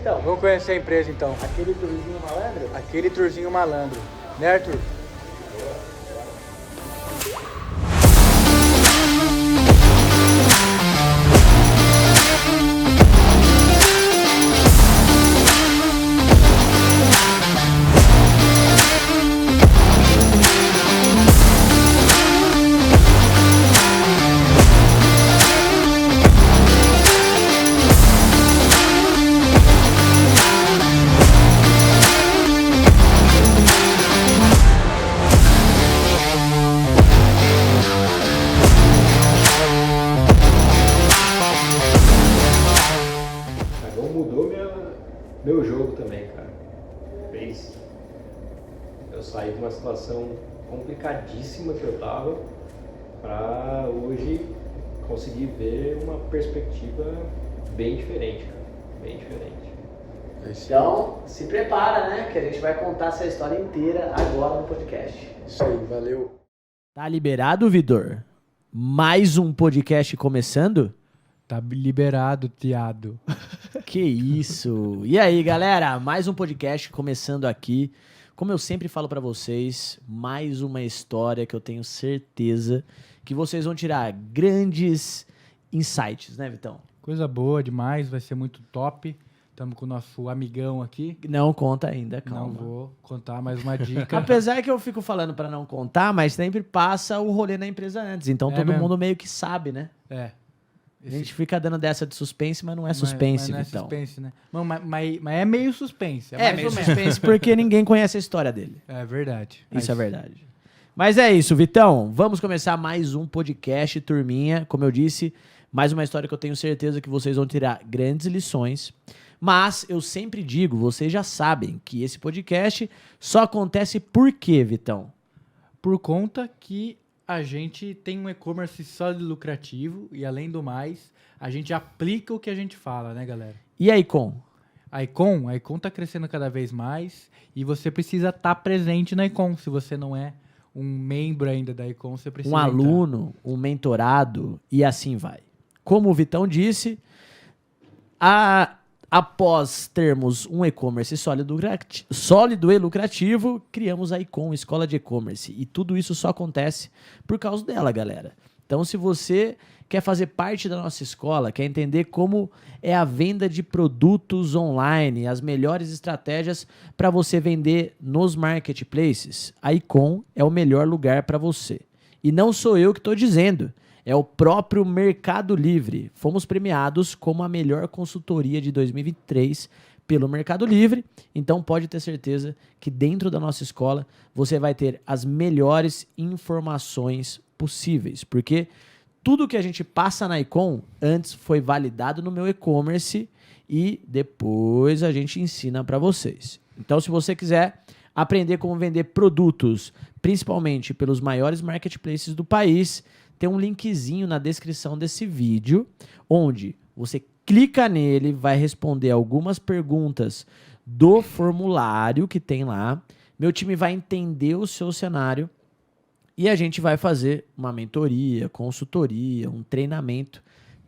Vitão? Vamos conhecer a empresa, então. Aquele tourzinho malandro? Aquele tourzinho malandro. Né, Arthur? Meu jogo também, cara. Fez eu sair de uma situação complicadíssima que eu tava pra hoje conseguir ver uma perspectiva bem diferente, cara. Bem diferente. Então, se prepara, né? Que a gente vai contar essa história inteira agora no podcast. Isso aí, valeu. Tá liberado, Vidor? Mais um podcast começando? Tá liberado, Tiado. Que isso! E aí, galera? Mais um podcast começando aqui. Como eu sempre falo pra vocês, mais uma história que eu tenho certeza que vocês vão tirar grandes insights, né, Vitão? Coisa boa demais, vai ser muito top. Estamos com o nosso amigão aqui. Não conta ainda, calma. Não vou contar mais uma dica. Apesar que eu fico falando pra não contar, mas sempre passa o rolê na empresa antes. Então todo mesmo? mundo meio que sabe, né? É. A gente fica dando dessa de suspense, mas não é suspense, mas não é Vitão. suspense, né? Não, mas é meio suspense. É mais meio ou menos. suspense porque ninguém conhece a história dele. É verdade. Isso é verdade. Mas é isso, Vitão. Vamos começar mais um podcast, turminha. Como eu disse, mais uma história que eu tenho certeza que vocês vão tirar grandes lições. Mas eu sempre digo, vocês já sabem que esse podcast só acontece por quê, Vitão? Por conta que a gente tem um e-commerce sólido e lucrativo e, além do mais, a gente aplica o que a gente fala, né, galera? E a Icon? A Icon tá crescendo cada vez mais e você precisa estar presente na Icon. Se você não é um membro ainda da Icon, você precisa Um entrar. aluno, um mentorado e assim vai. Como o Vitão disse, após termos um e-commerce sólido e lucrativo, criamos a Icon, Escola de E-Commerce. E tudo isso só acontece por causa dela, galera. Então, se você quer fazer parte da nossa escola, quer entender como é a venda de produtos online, as melhores estratégias para você vender nos marketplaces, a Icon é o melhor lugar para você. E não sou eu que estou dizendo. É o próprio Mercado Livre. Fomos premiados como a melhor consultoria de 2023 pelo Mercado Livre. Então pode ter certeza que dentro da nossa escola você vai ter as melhores informações possíveis. Porque tudo que a gente passa na Icon antes foi validado no meu e-commerce e depois a gente ensina para vocês. Então se você quiser aprender como vender produtos, principalmente pelos maiores marketplaces do país, tem um linkzinho na descrição desse vídeo, onde você clica nele, vai responder algumas perguntas do formulário que tem lá. Meu time vai entender o seu cenário e a gente vai fazer uma mentoria, consultoria, um treinamento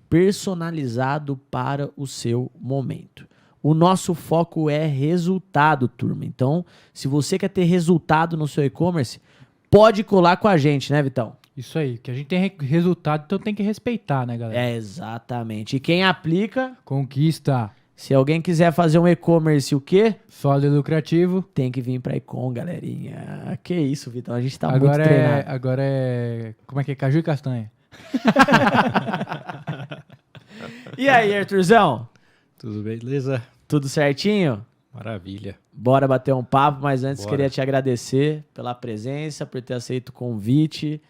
personalizado para o seu momento. O nosso foco é resultado, turma. Então, se você quer ter resultado no seu e-commerce, pode colar com a gente, né, Vitão? Isso aí, que a gente tem resultado, então tem que respeitar, né, galera? É, exatamente. E quem aplica, Conquista. se alguém quiser fazer um e-commerce, o quê? Sólido e lucrativo. Tem que vir pra Icon, galerinha. Que isso, Vitão, a gente tá Agora muito treinado. Agora é... Como é que é? Caju e castanha. E aí, Arthurzão? Tudo beleza? Tudo certinho? Maravilha. Bora bater um papo, mas antes Bora. queria te agradecer pela presença, por ter aceito o convite.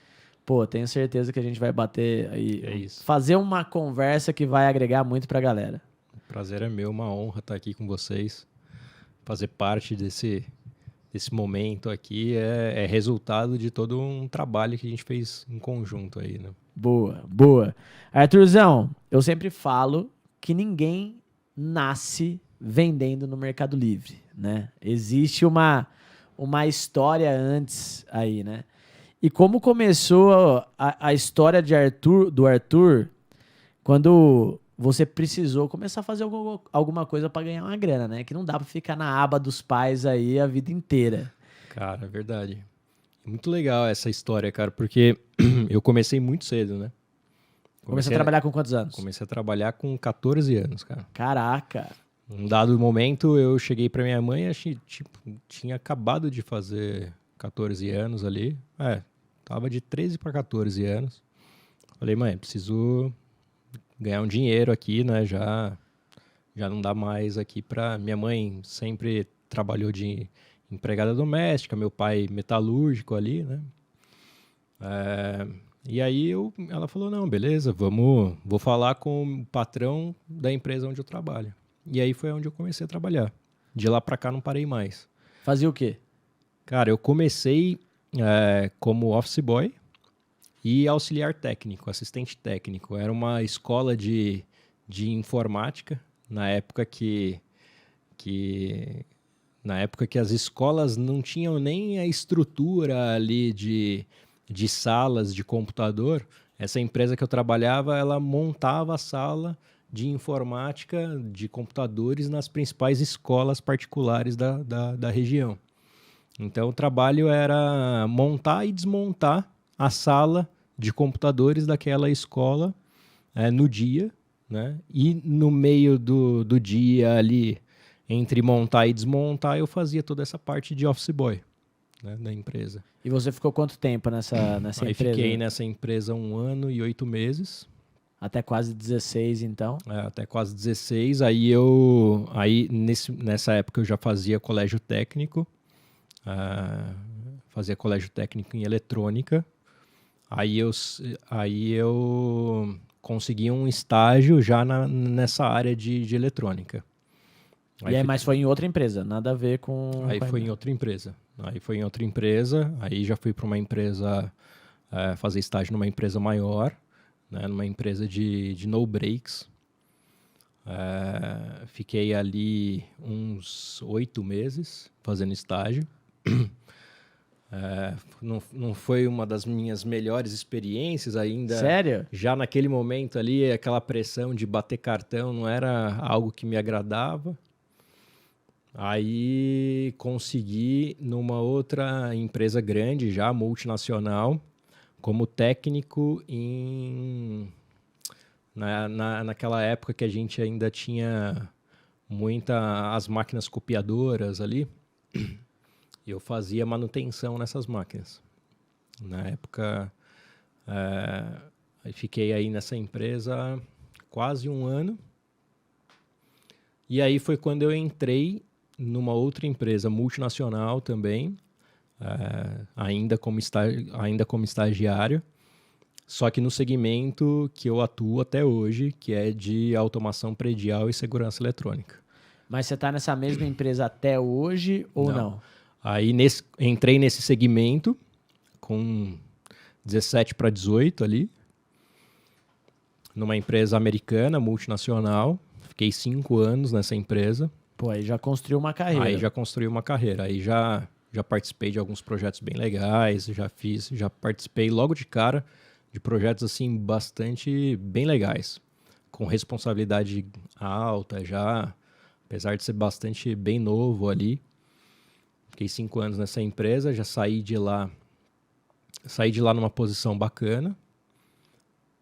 Pô, tenho certeza que a gente vai bater aí, É isso. fazer uma conversa que vai agregar muito pra galera. O prazer é meu, uma honra estar aqui com vocês. Fazer parte desse momento aqui é resultado de todo um trabalho que a gente fez em conjunto aí, né? Boa, boa. Arthurzão, eu sempre falo que ninguém nasce vendendo no Mercado Livre, né? Existe uma história antes aí, né? E como começou a história do Arthur, quando você precisou começar a fazer alguma coisa para ganhar uma grana, né? Que não dá para ficar na aba dos pais aí a vida inteira. Cara, é verdade. Muito legal essa história, cara, porque eu comecei muito cedo, né? Comecei a trabalhar com quantos anos? Comecei a trabalhar com 14 anos, cara. Caraca. Num dado momento, eu cheguei pra minha mãe, acho que tipo, tinha acabado de fazer 14 anos ali. Tava de 13 para 14 anos. Falei, mãe, preciso ganhar um dinheiro aqui, né? Já não dá mais aqui pra... Minha mãe sempre trabalhou de empregada doméstica, meu pai metalúrgico ali, né? E aí ela falou, não, beleza, vou falar com o patrão da empresa onde eu trabalho. E aí foi onde eu comecei a trabalhar. De lá pra cá não parei mais. Fazia o quê? Cara, eu comecei como office boy e auxiliar técnico, assistente técnico. Era uma escola de informática, na época que as escolas não tinham nem a estrutura ali de salas de computador. Essa empresa que eu trabalhava, ela montava a sala de informática de computadores nas principais escolas particulares da região. Então, o trabalho era montar e desmontar a sala de computadores daquela escola no dia, né? E no meio do dia ali, entre montar e desmontar, eu fazia toda essa parte de office boy, né, da empresa. E você ficou quanto tempo nessa Aí empresa? fiquei nessa empresa 1 ano e 8 meses. Até quase 16, então. Até quase 16. Aí nessa época eu já fazia colégio técnico. Fazia colégio técnico em eletrônica. Aí eu consegui um estágio já nessa área de eletrônica. Mas foi em outra empresa, nada a ver com... Aí foi em outra empresa. Aí já fui para uma empresa, fazer estágio numa empresa maior, né, numa empresa de no breaks. Fiquei ali uns 8 meses fazendo estágio. Não foi uma das minhas melhores experiências ainda. Sério? Já naquele momento ali, aquela pressão de bater cartão não era algo que me agradava. Aí consegui numa outra empresa grande, já multinacional, como técnico naquela época que a gente ainda tinha as máquinas copiadoras ali. Eu fazia manutenção nessas máquinas. Na época, fiquei aí nessa empresa quase 1 ano. E aí foi quando eu entrei numa outra empresa multinacional também, ainda como estagiário, só que no segmento que eu atuo até hoje, que é de automação predial e segurança eletrônica. Mas você está nessa mesma empresa até hoje ou não? Aí entrei nesse segmento com 17 para 18 ali, numa empresa americana, multinacional. Fiquei 5 anos nessa empresa. Pô, aí já construiu uma carreira. Aí já construí uma carreira. Aí já participei de alguns projetos bem legais, já participei logo de cara de projetos assim bastante bem legais, com responsabilidade alta já, apesar de ser bastante bem novo ali. Fiquei 5 anos nessa empresa, já saí de lá numa posição bacana,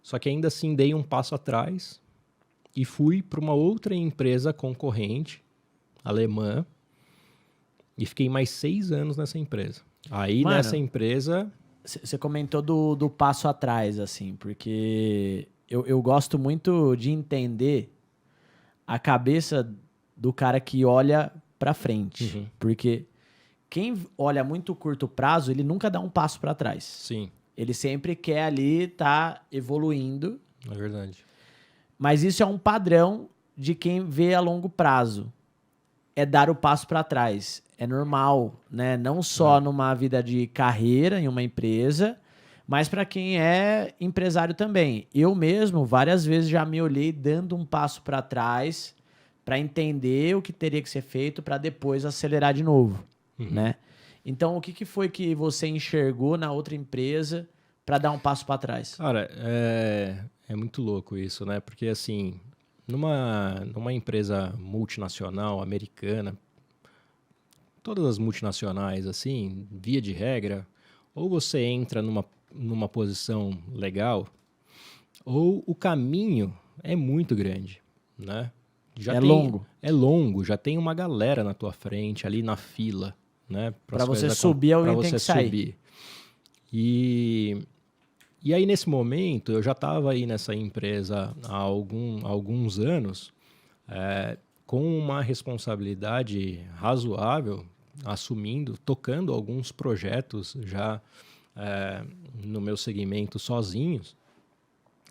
só que ainda assim dei um passo atrás e fui para uma outra empresa concorrente, alemã, e fiquei mais 6 anos nessa empresa. Aí, mano, nessa empresa... Você comentou do passo atrás, assim, porque eu gosto muito de entender a cabeça do cara que olha pra frente. Uhum. Porque quem olha muito curto prazo, ele nunca dá um passo pra trás. Sim, Ele sempre quer ali estar evoluindo. é verdade. Mas isso é um padrão de quem vê a longo prazo. É dar o passo para trás. É normal, né? Não só numa vida de carreira em uma empresa, mas para quem é empresário também. Eu mesmo, várias vezes, já me olhei dando um passo para trás para entender o que teria que ser feito para depois acelerar de novo, né? Então, o que foi que você enxergou na outra empresa para dar um passo para trás? Cara, é muito louco isso, né? Porque, assim, numa empresa multinacional americana, todas as multinacionais, assim, via de regra, ou você entra numa posição legal, ou o caminho é muito grande, né? Longo. É longo, já tem uma galera na tua frente, ali na fila, né? Pra você subir, alguém tem que sair. Subir. E aí, nesse momento, eu já estava aí nessa empresa há alguns anos, com uma responsabilidade razoável, tocando alguns projetos já no meu segmento sozinhos,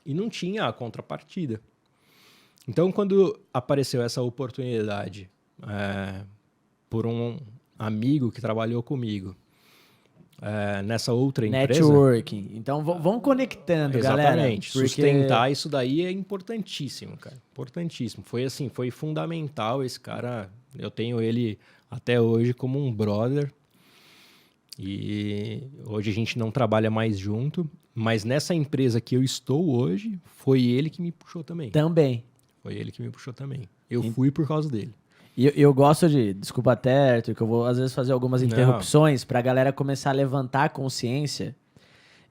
e não tinha a contrapartida. Então, quando apareceu essa oportunidade por um amigo que trabalhou comigo nessa outra empresa... Networking. Então, vão conectando, galera. Exatamente. Sustentar isso daí é importantíssimo, cara. Importantíssimo. Foi fundamental esse cara. Eu tenho ele até hoje como um brother. E hoje a gente não trabalha mais junto. Mas nessa empresa que eu estou hoje, foi ele que me puxou também. Foi ele que me puxou também. Eu fui por causa dele. E eu gosto de... Desculpa até, Arthur, que eu vou às vezes fazer algumas interrupções pra galera começar a levantar a consciência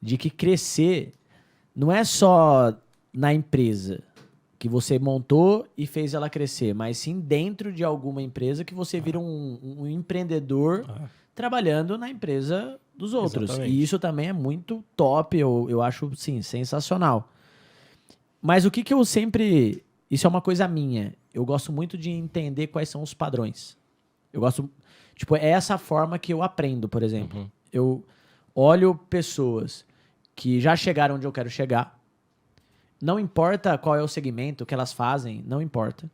de que crescer não é só na empresa que você montou e fez ela crescer, mas sim dentro de alguma empresa que você vira um empreendedor trabalhando na empresa dos outros. Exatamente. E isso também é muito top, eu acho, sim, sensacional. Mas o que eu sempre... Isso é uma coisa minha. Eu gosto muito de entender quais são os padrões. Eu gosto... Tipo, é essa forma que eu aprendo, por exemplo. Uhum. Eu olho pessoas que já chegaram onde eu quero chegar. Não importa qual é o segmento que elas fazem, não importa.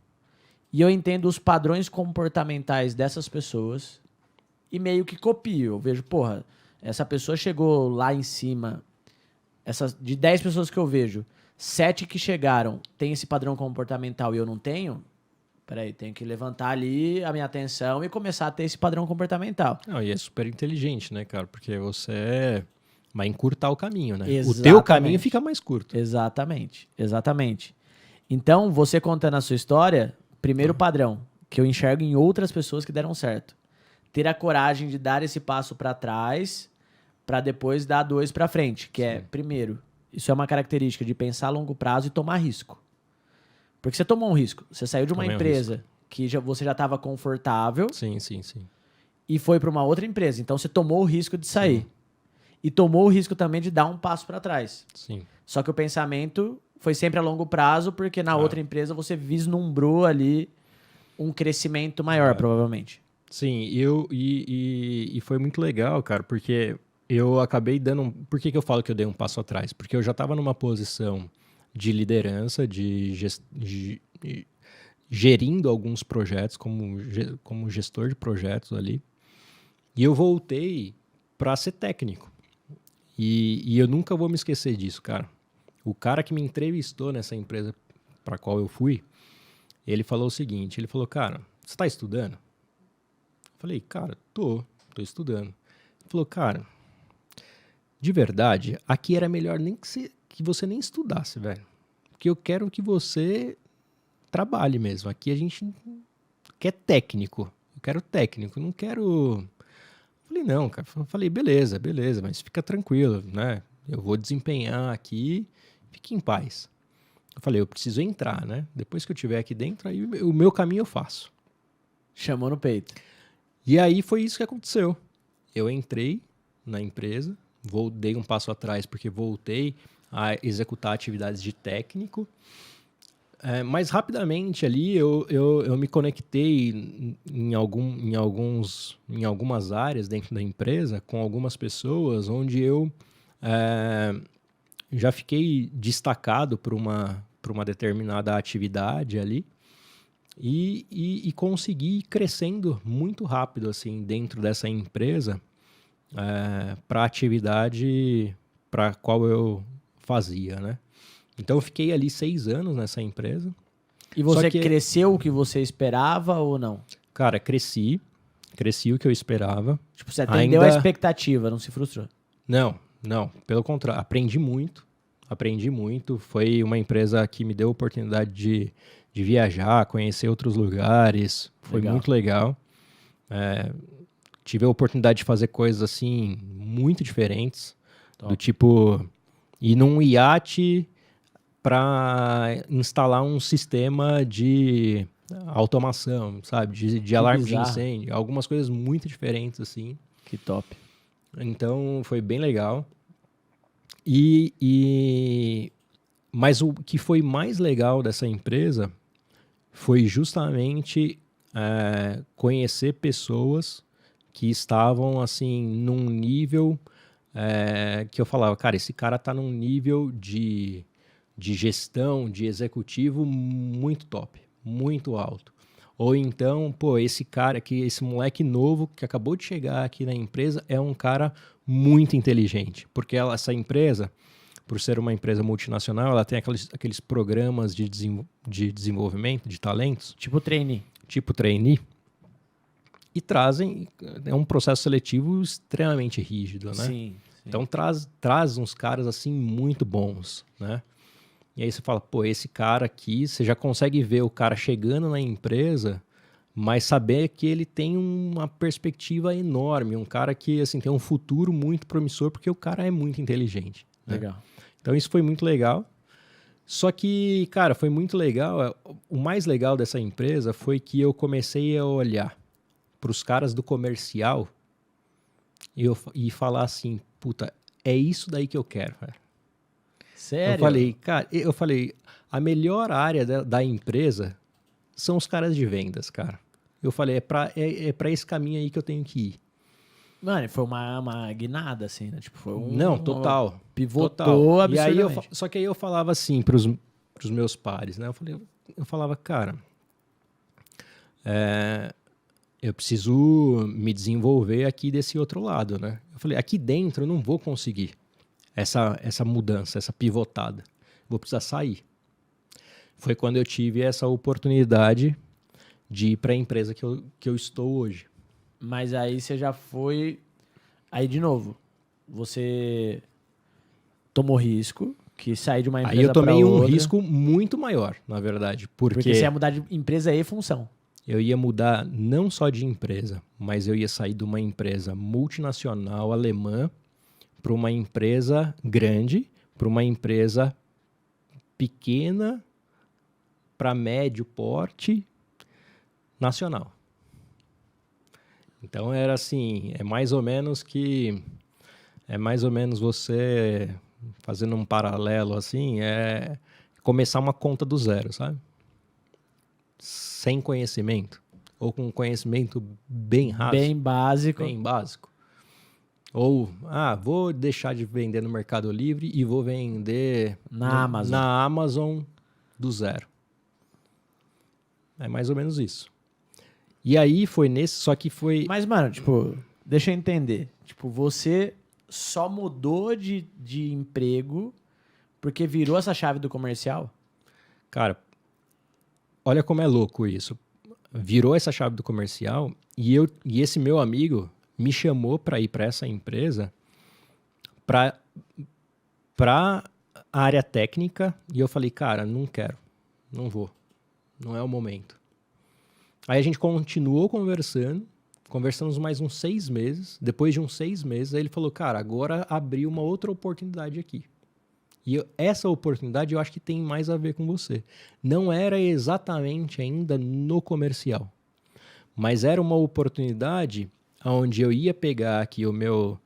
E eu entendo os padrões comportamentais dessas pessoas e meio que copio. Eu vejo, porra, essa pessoa chegou lá em cima. De 10 pessoas que eu vejo, 7 que chegaram têm esse padrão comportamental e eu não tenho. Peraí, tenho que levantar ali a minha atenção e começar a ter esse padrão comportamental. Não, e é super inteligente, né, cara? Porque você vai encurtar o caminho, né? Exatamente. O teu caminho fica mais curto. Exatamente. Então, você contando a sua história, primeiro padrão, que eu enxergo em outras pessoas que deram certo. Ter a coragem de dar esse passo para trás, para depois dar 2 para frente, que é, primeiro, isso é uma característica de pensar a longo prazo e tomar risco. Porque você tomou um risco. Você saiu de uma empresa que você já estava confortável. Sim. E foi para uma outra empresa. Então, você tomou o risco de sair. Sim. E tomou o risco também de dar um passo para trás. Sim. Só que o pensamento foi sempre a longo prazo, porque na outra empresa você vislumbrou ali um crescimento maior, provavelmente. Sim, e foi muito legal, cara, porque eu acabei dando... Por que eu falo que eu dei um passo atrás? Porque eu já estava numa posição de liderança, gerindo alguns projetos como gestor de projetos ali. E eu voltei para ser técnico. E eu nunca vou me esquecer disso, cara. O cara que me entrevistou nessa empresa para qual eu fui, ele falou o seguinte, ele falou, cara, você está estudando? Eu falei, cara, tô estudando. Ele falou, cara, de verdade, aqui era melhor nem que você nem estudasse, velho. Porque eu quero que você trabalhe mesmo. Aqui a gente quer técnico. Eu quero técnico, não quero... Falei, não, cara. Falei, beleza, mas fica tranquilo, né? Eu vou desempenhar aqui, fique em paz. Eu falei, eu preciso entrar, né? Depois que eu estiver aqui dentro, aí o meu caminho eu faço. Chamou no peito. E aí foi isso que aconteceu. Eu entrei na empresa, dei um passo atrás porque voltei a executar atividades de técnico. Mas rapidamente ali eu me conectei em algumas áreas dentro da empresa com algumas pessoas onde eu já fiquei destacado por uma determinada atividade ali e consegui ir crescendo muito rápido assim, dentro dessa empresa para a atividade para a qual eu fazia, né? Então, eu fiquei ali 6 anos nessa empresa. E você cresceu o que você esperava ou não? Cara, cresci o que eu esperava. Tipo, você atendeu a expectativa, não se frustrou? Não, pelo contrário, aprendi muito aprendi muito. Foi uma empresa que me deu a oportunidade de viajar, conhecer outros lugares. Foi Legal. muito legal. Tive a oportunidade de fazer coisas assim muito diferentes. Top. Do tipo, ir num iate para instalar um sistema de automação, sabe? De alarme de bizarro. incêndio. Algumas coisas muito diferentes, assim. Que top. Então, foi bem legal. Mas o que foi mais legal dessa empresa foi justamente conhecer pessoas que estavam, assim, num nível que eu falava, cara, esse cara tá num nível de gestão, de executivo muito top, muito alto. Ou então, pô, esse moleque novo que acabou de chegar aqui na empresa é um cara muito inteligente, porque essa empresa, por ser uma empresa multinacional, ela tem aqueles programas de desenvolvimento de talentos, Tipo trainee. tipo trainee, e trazem, é um processo seletivo extremamente rígido, né? Sim. Então traz uns caras assim muito bons, né? E aí você fala, pô, esse cara aqui, você já consegue ver o cara chegando na empresa, mas saber que ele tem uma perspectiva enorme, um cara que assim tem um futuro muito promissor, porque o cara é muito inteligente, né? Legal. Então isso foi muito legal. Só que, cara, foi muito legal. O mais legal dessa empresa foi que eu comecei a olhar para os caras do comercial e falar assim, puta, é isso daí que eu quero, velho. Sério? Eu falei, a melhor área da empresa são os caras de vendas, cara. Eu falei, é pra esse caminho aí que eu tenho que ir. Mano, foi uma guinada, assim, né? Tipo, foi Não, total. Pivotou Total. absurdamente. Só que aí eu falava assim pros meus pares, né? Eu falava, cara, eu preciso me desenvolver aqui desse outro lado, né? Eu falei, aqui dentro eu não vou conseguir essa mudança, essa pivotada. Vou precisar sair. Foi quando eu tive essa oportunidade de ir para a empresa que eu estou hoje. Mas aí você já foi... Aí, de novo, você tomou risco, que sair de uma empresa Aí eu tomei pra um outra, risco muito maior, na verdade. porque você ia mudar de empresa e função. Eu ia mudar não só de empresa, mas eu ia sair de uma empresa multinacional alemã para uma empresa grande, para uma empresa pequena, para médio porte, nacional. Então era assim, é mais ou menos você fazendo um paralelo assim, é começar uma conta do zero, sabe? Sem conhecimento, ou com conhecimento bem raso, Bem básico. bem básico. Ou, vou deixar de vender no Mercado Livre e vou vender Na Amazon. na Amazon do zero. É mais ou menos isso. E aí foi só que foi... Mas, mano, tipo, deixa eu entender. Tipo, você só mudou de emprego porque virou essa chave do comercial? Cara, olha como é louco isso. Virou essa chave do comercial e esse meu amigo me chamou para ir para essa empresa para a área técnica e eu falei, cara, não quero, não vou, não é o momento. Aí a gente continuou conversamos mais uns 6 meses. Depois de uns 6 meses, aí ele falou, cara, agora abriu uma outra oportunidade aqui. E essa oportunidade eu acho que tem mais a ver com você. Não era exatamente ainda no comercial, mas era uma oportunidade onde eu ia pegar aqui o meu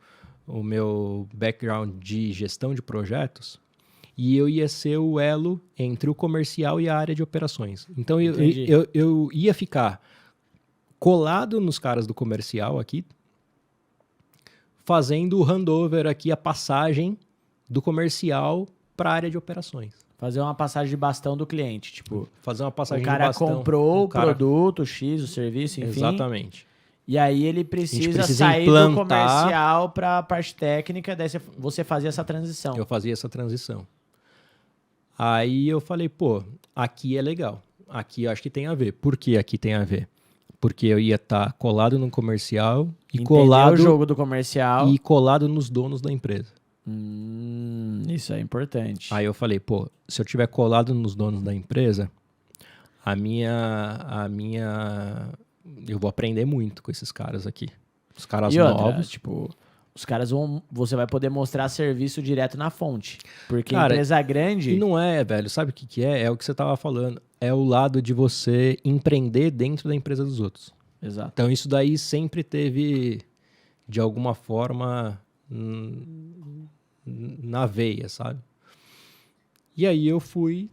background de gestão de projetos e eu ia ser o elo entre o comercial e a área de operações. Então eu ia ficar colado nos caras do comercial aqui, fazendo o handover aqui, a passagem do comercial para a área de operações. Fazer uma passagem de bastão do cliente, tipo... Fazer uma passagem O cara de bastão. comprou o produto X, o serviço, enfim. Exatamente. E aí ele precisa sair implantar... do comercial para a parte técnica, daí você fazia essa transição. Eu fazia essa transição. Aí eu falei, pô, aqui é legal. Aqui eu acho que tem a ver. Por que aqui tem a ver? Porque eu ia estar colado no comercial e Entender colado o jogo do comercial. e colado nos donos da empresa. Isso é importante. Aí eu falei, pô, se eu tiver colado nos donos da empresa, eu vou aprender muito com esses caras aqui. Os caras E outra, novos. tipo, os caras você vai poder mostrar serviço direto na fonte. Porque Cara, empresa grande... E não é, velho, sabe o que é? É o que você tava falando. É o lado de você empreender dentro da empresa dos outros. Exato. Então isso daí sempre teve, de alguma forma, na veia, sabe? E aí eu fui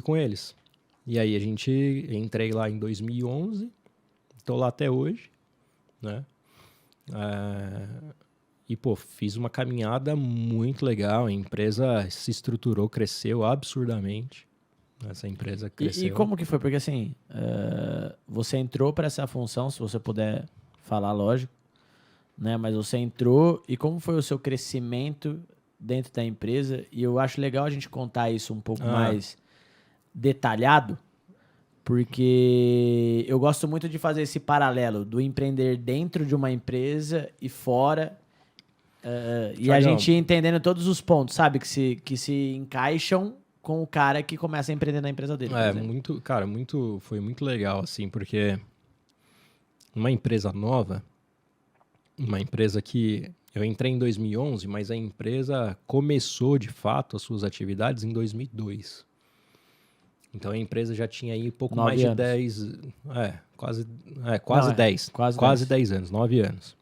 com eles. E aí entrei lá em 2011, tô lá até hoje, né? E, pô, fiz uma caminhada muito legal, a empresa se estruturou, cresceu absurdamente. Essa empresa cresceu. E como que foi? Porque assim, você entrou para essa função, se você puder falar, lógico, né? Mas você entrou e como foi o seu crescimento dentro da empresa? E eu acho legal a gente contar isso um pouco mais detalhado, porque eu gosto muito de fazer esse paralelo do empreender dentro de uma empresa e fora. E a gente entendendo todos os pontos, sabe? Que se encaixam com o cara que começa a empreender na empresa dele. Foi muito legal, assim, porque uma empresa nova, uma empresa que eu entrei em 2011, mas a empresa começou, de fato, as suas atividades em 2002. Então a empresa já tinha aí pouco mais de 10... Quase 10 anos, 9 anos.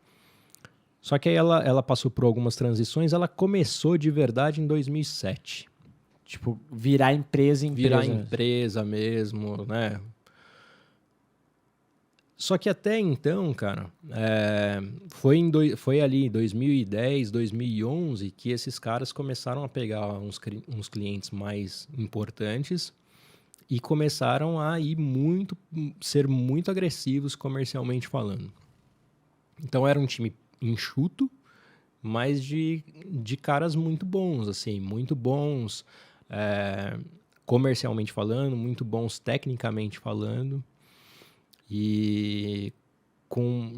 Só que aí ela passou por algumas transições, ela começou de verdade em 2007. Tipo, virar empresa. Virar empresa mesmo, né? Só que até então, cara, foi ali em 2010, 2011 que esses caras começaram a pegar uns clientes mais importantes e começaram a ser muito agressivos comercialmente falando. Então era um time enxuto, mas de caras muito bons, assim, muito bons comercialmente falando, muito bons tecnicamente falando, e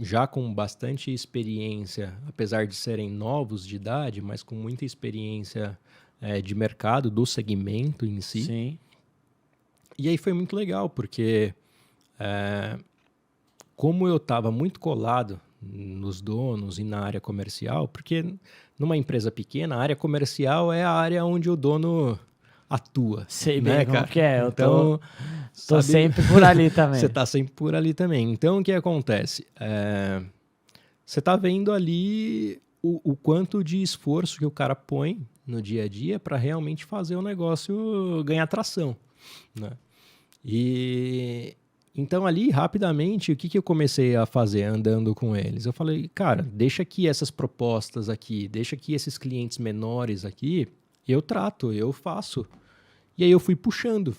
já com bastante experiência, apesar de serem novos de idade, mas com muita experiência de mercado, do segmento em si. Sim. E aí foi muito legal, porque como eu estava muito colado nos donos e na área comercial, porque numa empresa pequena, a área comercial é a área onde o dono atua. Sei né, bem como cara? que é, eu então, tô sempre por ali também. Você tá sempre por ali também. Então, o que acontece? Você tá vendo ali o quanto de esforço que o cara põe no dia a dia para realmente fazer o negócio ganhar tração, né? E então ali, rapidamente, o que eu comecei a fazer andando com eles? Eu falei, cara, deixa aqui essas propostas aqui, deixa aqui esses clientes menores aqui, eu trato, eu faço. E aí eu fui puxando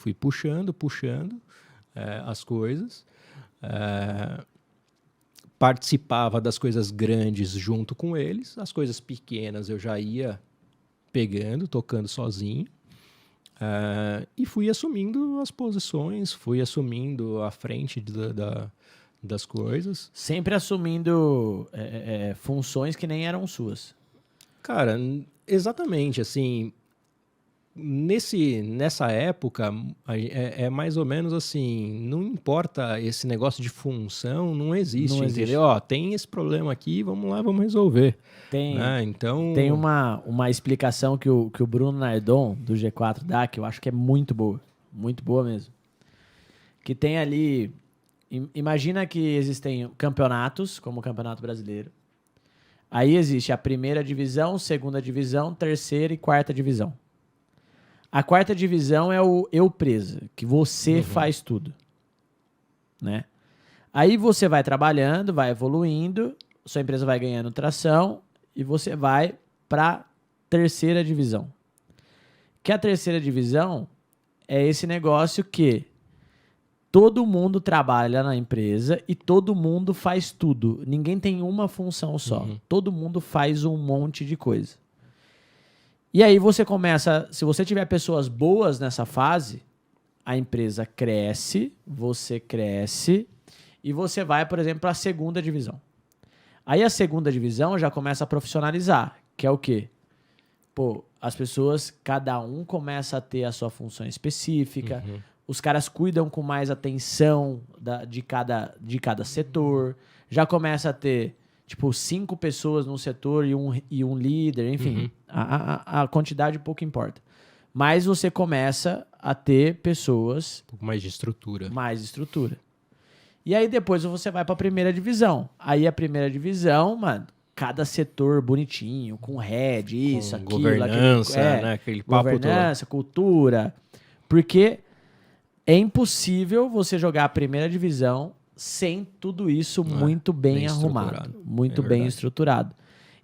as coisas, participava das coisas grandes junto com eles, as coisas pequenas eu já ia pegando, tocando sozinho. E fui assumindo as posições, fui assumindo a frente das coisas. Sempre assumindo funções que nem eram suas. Cara, exatamente, assim, nessa época, é mais ou menos assim, não importa esse negócio de função, não existe, entendeu? Ó, tem esse problema aqui, vamos lá, vamos resolver. Então... Tem uma explicação que o Bruno Nardon, do G4, dá, que eu acho que é muito boa mesmo. Que tem ali, imagina que existem campeonatos, como o Campeonato Brasileiro. Aí existe a primeira divisão, segunda divisão, terceira e quarta divisão. A quarta divisão é o eu-presa, que você faz tudo, né? Aí você vai trabalhando, vai evoluindo, sua empresa vai ganhando tração e você vai para terceira divisão. Que a terceira divisão é esse negócio que todo mundo trabalha na empresa e todo mundo faz tudo. Ninguém tem uma função só. Todo mundo faz um monte de coisa. E aí você começa, se você tiver pessoas boas nessa fase, a empresa cresce, você cresce e você vai, por exemplo, para a segunda divisão. Aí a segunda divisão já começa a profissionalizar, que é o quê? pô, as pessoas, cada um começa a ter a sua função específica, os caras cuidam com mais atenção de cada setor, já começa a ter, tipo, 5 pessoas no setor e um líder, enfim, a quantidade pouco importa. Mas você começa a ter pessoas... Um pouco mais de estrutura. Mais estrutura. E aí depois você vai pra primeira divisão. Aí a primeira divisão, mano, cada setor bonitinho, com head, isso, Com aquilo, governança, aquele, né? Aquele papo governança, cultura. Porque é impossível você jogar a primeira divisão sem tudo isso muito bem arrumado. estruturado. Muito É bem verdade. estruturado.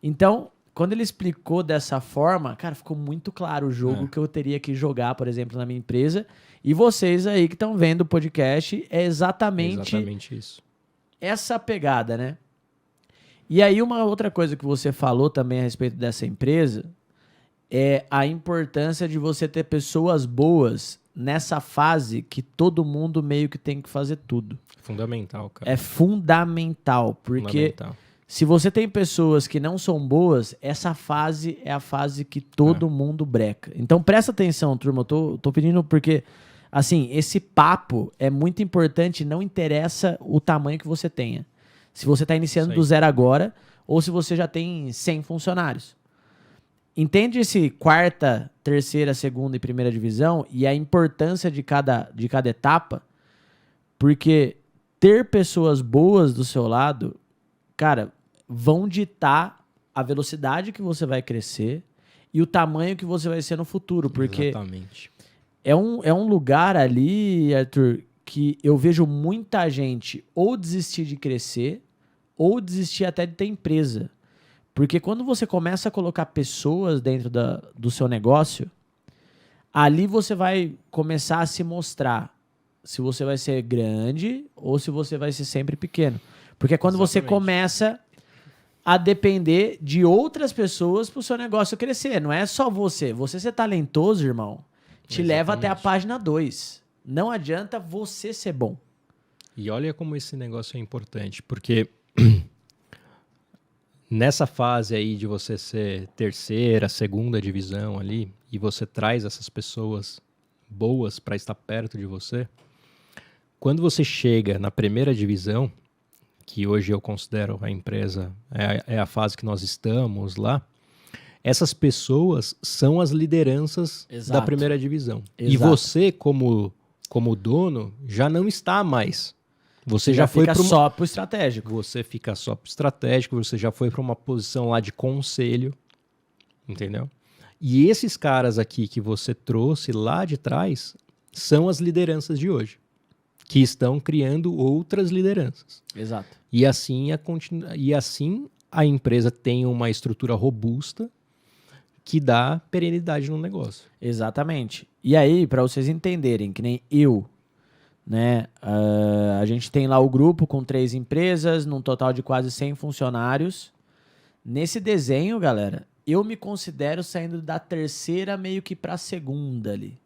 Então, quando ele explicou dessa forma, cara, ficou muito claro o jogo que eu teria que jogar, por exemplo, na minha empresa. E vocês aí que estão vendo o podcast, é Exatamente isso. essa pegada, né? E aí uma outra coisa que você falou também a respeito dessa empresa é a importância de você ter pessoas boas nessa fase que todo mundo meio que tem que fazer tudo. Fundamental, cara. É fundamental, porque Fundamental. se você tem pessoas que não são boas, essa fase é a fase que todo mundo breca. Então presta atenção, turma, eu tô pedindo porque, assim, esse papo é muito importante, não interessa o tamanho que você tenha. Se você está iniciando Isso aí. do zero agora, ou se você já tem 100 funcionários. Entende esse quarta, terceira, segunda e primeira divisão e a importância de cada etapa? Porque ter pessoas boas do seu lado, cara, vão ditar a velocidade que você vai crescer e o tamanho que você vai ser no futuro. Porque Exatamente. é um lugar ali, Arthur, que eu vejo muita gente ou desistir de crescer ou desistir até de ter empresa. Porque quando você começa a colocar pessoas dentro do seu negócio, ali você vai começar a se mostrar se você vai ser grande ou se você vai ser sempre pequeno. Porque é quando você Exatamente. começa a depender de outras pessoas para o seu negócio crescer. Não é só você. Você ser talentoso, irmão, te leva até a Exatamente. página 2. Não adianta você ser bom. E olha como esse negócio é importante, porque nessa fase aí de você ser terceira, segunda divisão ali, e você traz essas pessoas boas para estar perto de você, quando você chega na primeira divisão, que hoje eu considero a empresa, é a fase que nós estamos lá, essas pessoas são as lideranças Exato. da primeira divisão. E Exato. você, como dono, já não está mais. Você já já foi fica para só pro estratégico. Você fica só pro estratégico, você já foi para uma posição lá de conselho, entendeu? E esses caras aqui que você trouxe lá de trás são as lideranças de hoje, que estão criando outras lideranças. Exato. E assim a empresa tem uma estrutura robusta que dá perenidade no negócio. Exatamente. E aí, para vocês entenderem, que nem eu, né? A gente tem lá o grupo com 3 empresas, num total de quase 100 funcionários. Nesse desenho, galera, eu me considero saindo da terceira meio que para a segunda ali.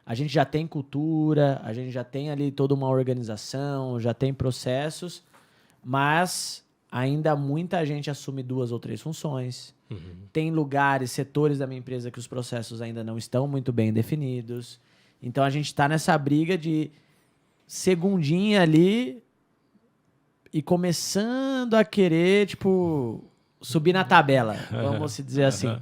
A gente já tem cultura, a gente já tem ali toda uma organização, já tem processos, mas ainda muita gente assume 2 ou 3 funções. Tem lugares, setores da minha empresa que os processos ainda não estão muito bem definidos. Então a gente está nessa briga de segundinha ali e começando a querer, tipo, subir na tabela, vamos se dizer assim.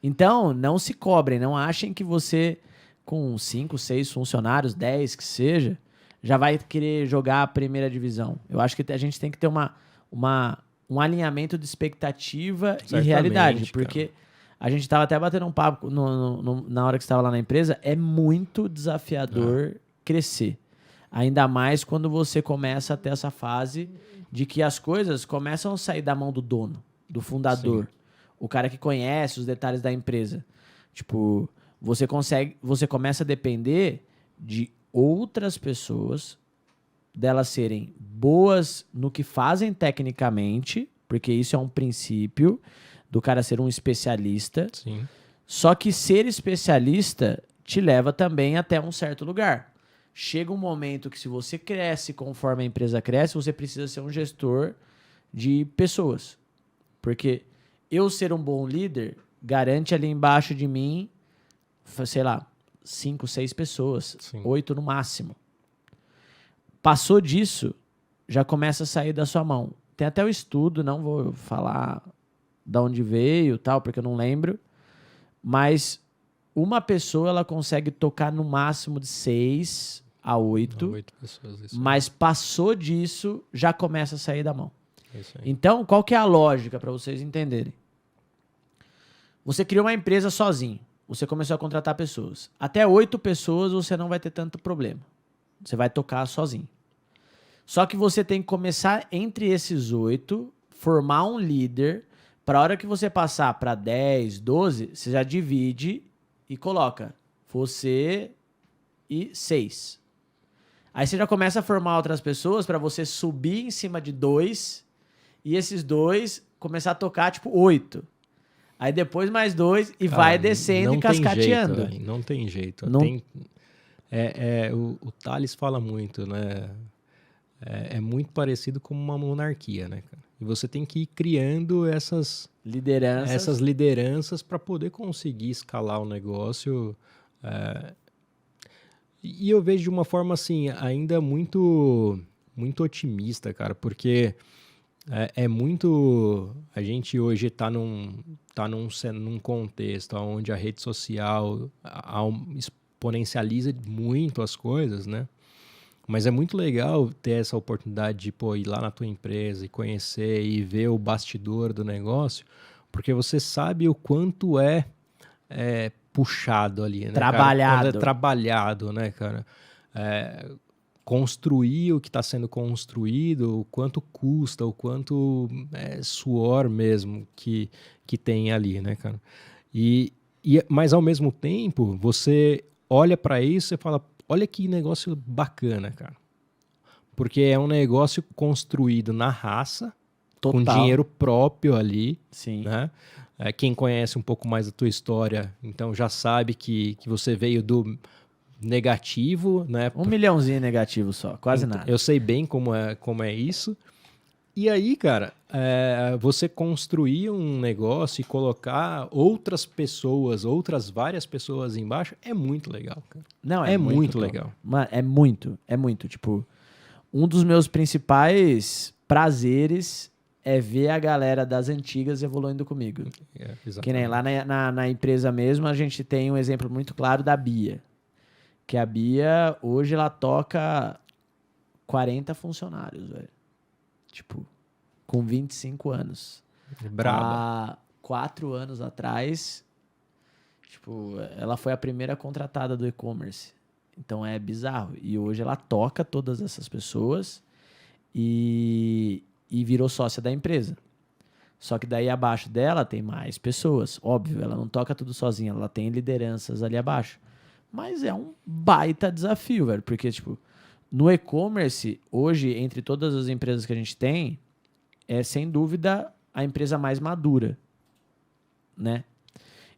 Então, não se cobrem, não achem que você, com 5, 6 funcionários, 10 que seja, já vai querer jogar a primeira divisão. Eu acho que a gente tem que ter um alinhamento de expectativa e Certamente, realidade, cara. porque a gente estava até batendo um papo na hora que estava lá na empresa, é muito desafiador crescer. Ainda mais quando você começa a ter essa fase de que as coisas começam a sair da mão do dono, do fundador, o cara que conhece os detalhes da empresa. Tipo, você começa a depender de outras pessoas, delas serem boas no que fazem tecnicamente, porque isso é um princípio do cara ser um especialista. Sim. Só que ser especialista te leva também até um certo lugar. Chega um momento que se você cresce conforme a empresa cresce, você precisa ser um gestor de pessoas. Porque eu ser um bom líder, garante ali embaixo de mim, sei lá, 5, 6 pessoas, Sim. 8 no máximo. Passou disso, já começa a sair da sua mão. Tem até o estudo, não vou falar de onde veio, tal, porque eu não lembro, mas uma pessoa ela consegue tocar no máximo de 6 a 8, 8 pessoas. Isso mas passou disso, já começa a sair da mão. é isso aí. Então, qual que é a lógica para vocês entenderem? Você criou uma empresa sozinho, você começou a contratar pessoas. Até 8 pessoas você não vai ter tanto problema. Você vai tocar sozinho. Só que você tem que começar entre esses 8, formar um líder, para a hora que você passar para 10, 12, você já divide e coloca você e 6. Aí você já começa a formar outras pessoas para você subir em cima de 2 e esses 2 começar a tocar tipo 8. Aí depois mais 2 e vai descendo e cascateando. Jeito, não tem jeito. Não- O Tales fala muito, né? É muito parecido com uma monarquia, né, cara? E você tem que ir criando essas lideranças para poder conseguir escalar o negócio. E eu vejo de uma forma assim, ainda muito, muito otimista, cara, porque é muito. A gente hoje está num contexto onde a rede social exponencializa muito as coisas, né? Mas é muito legal ter essa oportunidade de ir lá na tua empresa e conhecer e ver o bastidor do negócio, porque você sabe o quanto é puxado ali, né, Trabalhado. cara? Quando é trabalhado, né, cara? Construir o que está sendo construído, o quanto custa, o quanto suor mesmo que tem ali, né, cara? Mas ao mesmo tempo, você olha para isso e fala, olha que negócio bacana, cara. Porque é um negócio construído na raça, Total. com dinheiro próprio ali, Sim. né? Quem conhece um pouco mais da tua história, então já sabe que você veio do negativo, né? 1 milhãozinho negativo só, quase Então, nada. Eu sei bem como é isso. E aí, cara, você construir um negócio e colocar outras várias pessoas embaixo, é muito legal, cara. Não, É muito top. legal. Mano, é muito. Tipo, um dos meus principais prazeres é ver a galera das antigas evoluindo comigo. Que nem lá na empresa mesmo, a gente tem um exemplo muito claro da Bia. Que a Bia, hoje, ela toca 40 funcionários, velho. Tipo, com 25 anos. Braba. Há 4 anos atrás, tipo, ela foi a primeira contratada do e-commerce. Então é bizarro. E hoje ela toca todas essas pessoas e virou sócia da empresa. Só que daí abaixo dela tem mais pessoas. Óbvio, ela não toca tudo sozinha, ela tem lideranças ali abaixo. Mas é um baita desafio, velho. Porque, tipo, no e-commerce, hoje, entre todas as empresas que a gente tem, é sem dúvida a empresa mais madura, né?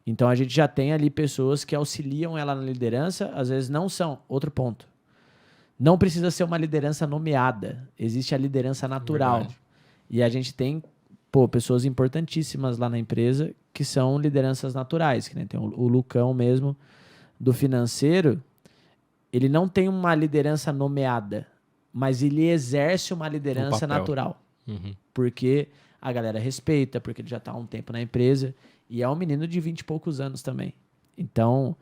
Então a gente já tem ali pessoas que auxiliam ela na liderança, às vezes não são. Outro ponto. Não precisa ser uma liderança nomeada. Existe a liderança natural. Verdade. E a gente tem, pessoas importantíssimas lá na empresa que são lideranças naturais. Que nem tem o Lucão mesmo, do financeiro. Ele não tem uma liderança nomeada, mas ele exerce uma liderança papel. natural. Uhum. Porque a galera respeita, porque ele já está há um tempo na empresa. E é um menino de 20 e poucos anos também. Então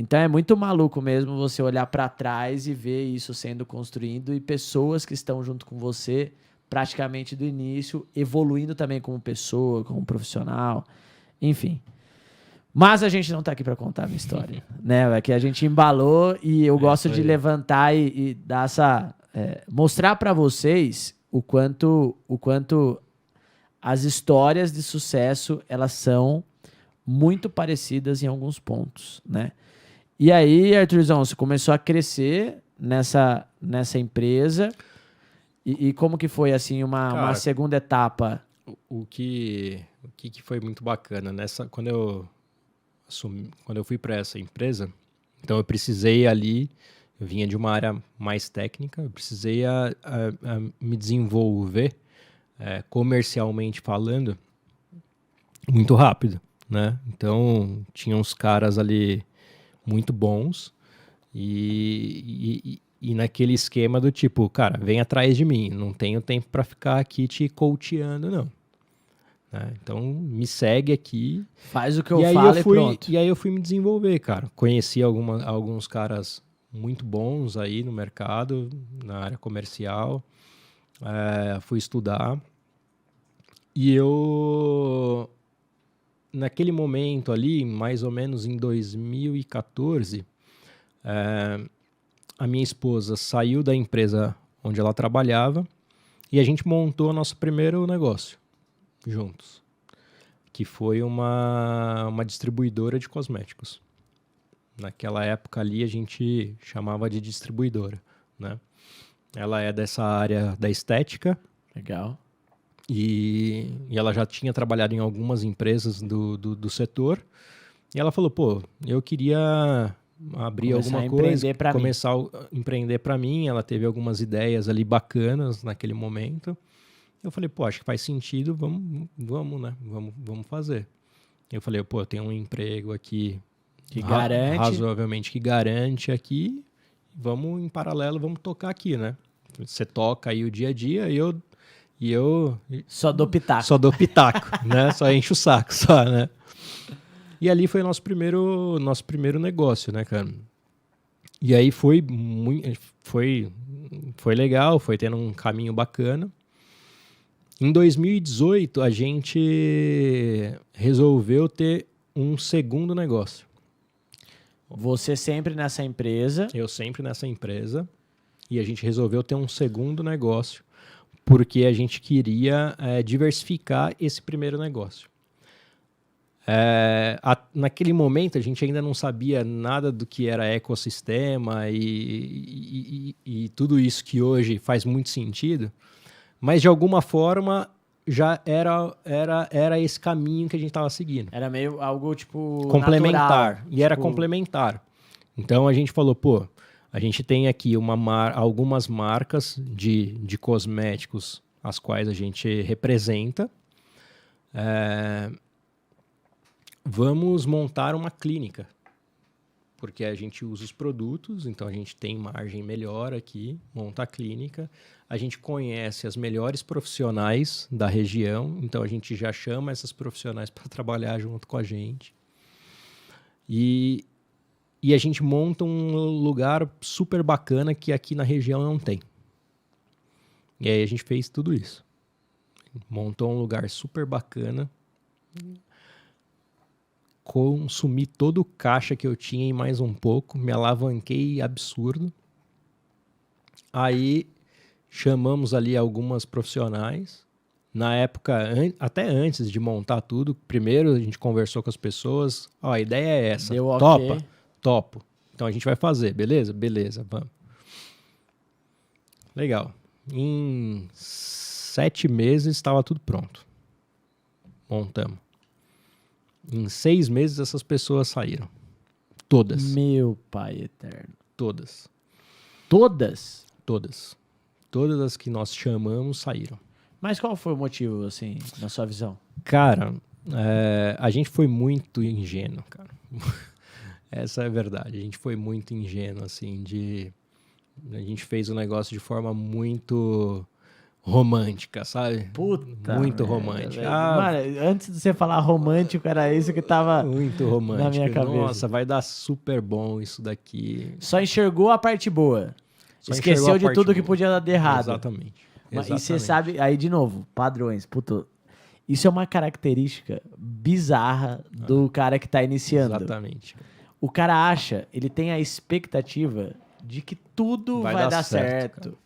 é muito maluco mesmo você olhar para trás e ver isso sendo construído e pessoas que estão junto com você praticamente do início, evoluindo também como pessoa, como profissional, enfim. Mas a gente não tá aqui para contar a minha história, né? É que a gente embalou e eu gosto de levantar e dar essa... mostrar para vocês o quanto as histórias de sucesso, elas são muito parecidas em alguns pontos, né? E aí, Arthurzão, você começou a crescer nessa empresa e como que foi, assim, uma segunda etapa? O que foi muito bacana quando eu fui para essa empresa, então eu precisei ali, eu vinha de uma área mais técnica, eu precisei a me desenvolver comercialmente falando muito rápido, né? Então, tinha uns caras ali muito bons e naquele esquema do tipo, cara, vem atrás de mim, não tenho tempo para ficar aqui te coachando, não. Né? Então, me segue aqui. Faz o que eu falo e pronto. E aí eu fui me desenvolver, cara. Conheci alguns caras muito bons aí no mercado, na área comercial. Fui estudar. E eu, naquele momento ali, mais ou menos em 2014, a minha esposa saiu da empresa onde ela trabalhava e a gente montou nosso primeiro negócio juntos, que foi uma distribuidora de cosméticos. Naquela época ali a gente chamava de distribuidora, né? Ela é dessa área da estética. Legal. E ela já tinha trabalhado em algumas empresas do setor. E ela falou, pô, eu queria abrir alguma coisa, começar a empreender para mim. Ela teve algumas ideias ali bacanas naquele momento. Eu falei, pô, acho que faz sentido, vamos, né? Vamos fazer. Eu falei, pô, eu tenho um emprego aqui que garante, razoavelmente que garante aqui. Vamos em paralelo, vamos tocar aqui, né? Você toca aí o dia a dia e eu só dou pitaco. Só dou pitaco, né? Só encho o saco, só, né? E ali foi nosso primeiro negócio, né, cara? E aí foi legal, foi tendo um caminho bacana. Em 2018, a gente resolveu ter um segundo negócio. Você sempre nessa empresa? Eu sempre nessa empresa. E a gente resolveu ter um segundo negócio, porque a gente queria diversificar esse primeiro negócio. Naquele momento, a gente ainda não sabia nada do que era ecossistema e tudo isso que hoje faz muito sentido, mas de alguma forma já era esse caminho que a gente estava seguindo. Era meio algo tipo complementar. Natural, e era complementar. Então a gente falou, pô, a gente tem aqui algumas marcas de cosméticos as quais a gente representa. Vamos montar uma clínica, porque a gente usa os produtos, então a gente tem margem melhor aqui, monta a clínica. A gente conhece as melhores profissionais da região, então a gente já chama essas profissionais para trabalhar junto com a gente. E a gente monta um lugar super bacana que aqui na região não tem. E aí a gente fez tudo isso. Montou um lugar super bacana. Consumi todo o caixa que eu tinha e mais um pouco. Me alavanquei absurdo. Aí chamamos ali algumas profissionais. Na época, até antes de montar tudo, primeiro a gente conversou com as pessoas. Ó, a ideia é essa. Deu Topa? ok. Topo. Então a gente vai fazer, beleza? Beleza, vamos. Legal. Em 7 meses estava tudo pronto. Montamos. Em 6 meses essas pessoas saíram. Todas. Meu pai eterno. Todas. Todas? Todas. Todas as que nós chamamos saíram. Mas qual foi o motivo, assim, na sua visão? Cara, a gente foi muito ingênuo, cara. Essa é a verdade. A gente foi muito ingênuo, assim, a gente fez o negócio de forma muito romântica, sabe? Puta. Muito merda, romântica. Mano, antes de você falar romântico, era isso que tava muito romântico. na minha cabeça. Nossa, vai dar super bom isso daqui. Só enxergou a parte boa. Só Esqueceu de tudo boa. que podia dar de errado. Exatamente. E você sabe, aí de novo, padrões. Puto, isso é uma característica bizarra do cara que tá iniciando. Exatamente. O cara acha, ele tem a expectativa de que tudo vai dar certo.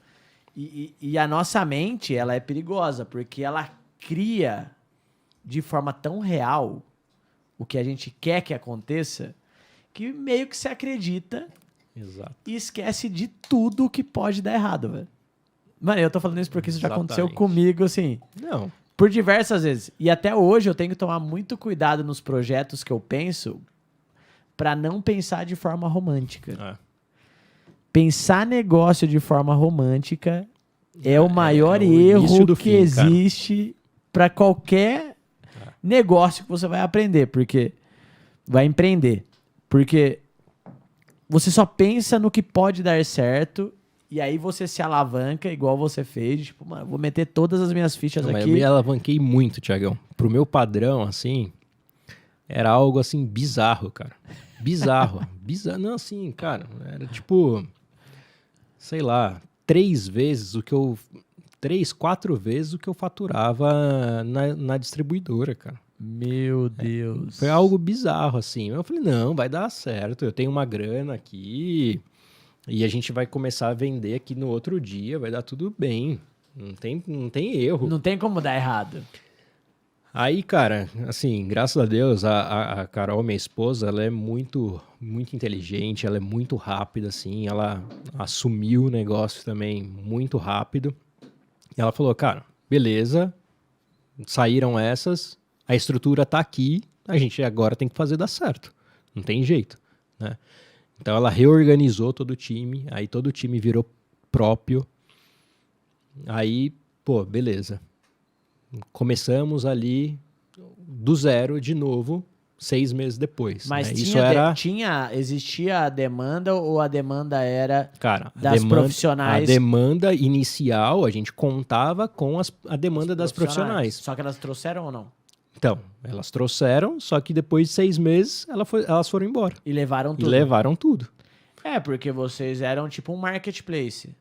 E a nossa mente, ela é perigosa, porque ela cria de forma tão real o que a gente quer que aconteça, que meio que se acredita. Exato. E esquece de tudo que pode dar errado, velho. Mano, eu tô falando isso porque isso já aconteceu comigo, assim. Não. Por diversas vezes. E até hoje eu tenho que tomar muito cuidado nos projetos que eu penso pra não pensar de forma romântica. Pensar negócio de forma romântica é o maior erro que existe pra qualquer negócio que você vai aprender, porque vai empreender. Porque você só pensa no que pode dar certo e aí você se alavanca igual você fez. Tipo, mano, vou meter todas as minhas fichas Não, mas aqui. eu me alavanquei muito, Thiagão. Pro meu padrão, assim, era algo, assim, bizarro, cara. Bizarro. Bizarro. Não, assim, cara, era tipo, sei lá, 3, 4 vezes o que eu faturava na distribuidora, cara. Meu Deus. Foi algo bizarro, assim. Eu falei, não, vai dar certo. Eu tenho uma grana aqui e a gente vai começar a vender aqui no outro dia, vai dar tudo bem. Não tem erro. Não tem como dar errado. Aí, cara, assim, graças a Deus, a Carol, minha esposa, ela é muito, muito inteligente, ela é muito rápida, assim, ela assumiu o negócio também muito rápido. E ela falou, cara, beleza, saíram essas, a estrutura tá aqui, a gente agora tem que fazer dar certo, não tem jeito, né? Então ela reorganizou todo o time, aí todo o time virou próprio, aí, pô, beleza. Começamos ali do zero de novo, 6 meses depois. Mas né? existia a demanda ou a demanda era Cara, das profissionais? A demanda inicial, a gente contava com a demanda das profissionais. Só que elas trouxeram ou não? Então, elas trouxeram, só que depois de 6 meses, elas foram embora. E levaram E tudo. levaram tudo. É, porque vocês eram tipo um marketplace.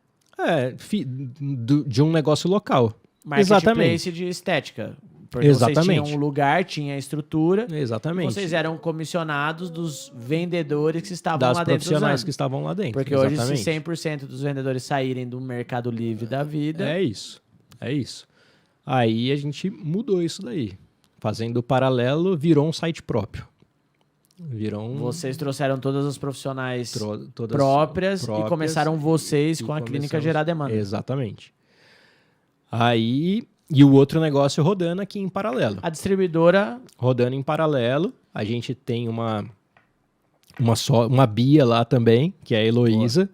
De um negócio local. Marketplace de estética. Porque Exatamente. vocês tinham um lugar, tinha a estrutura. Exatamente. E vocês eram comissionados dos vendedores que estavam das lá dentro profissionais usando. que estavam lá dentro. Porque exatamente. hoje, se 100% dos vendedores saírem do Mercado Livre da vida... É isso. Aí a gente mudou isso daí. Fazendo o paralelo, virou um site próprio. Vocês trouxeram todas as profissionais todas próprias e começaram vocês com a clínica a gerar demanda. Exatamente. Aí, e o outro negócio rodando aqui em paralelo. A distribuidora... Rodando em paralelo, a gente tem uma Bia lá também, que é a Heloísa.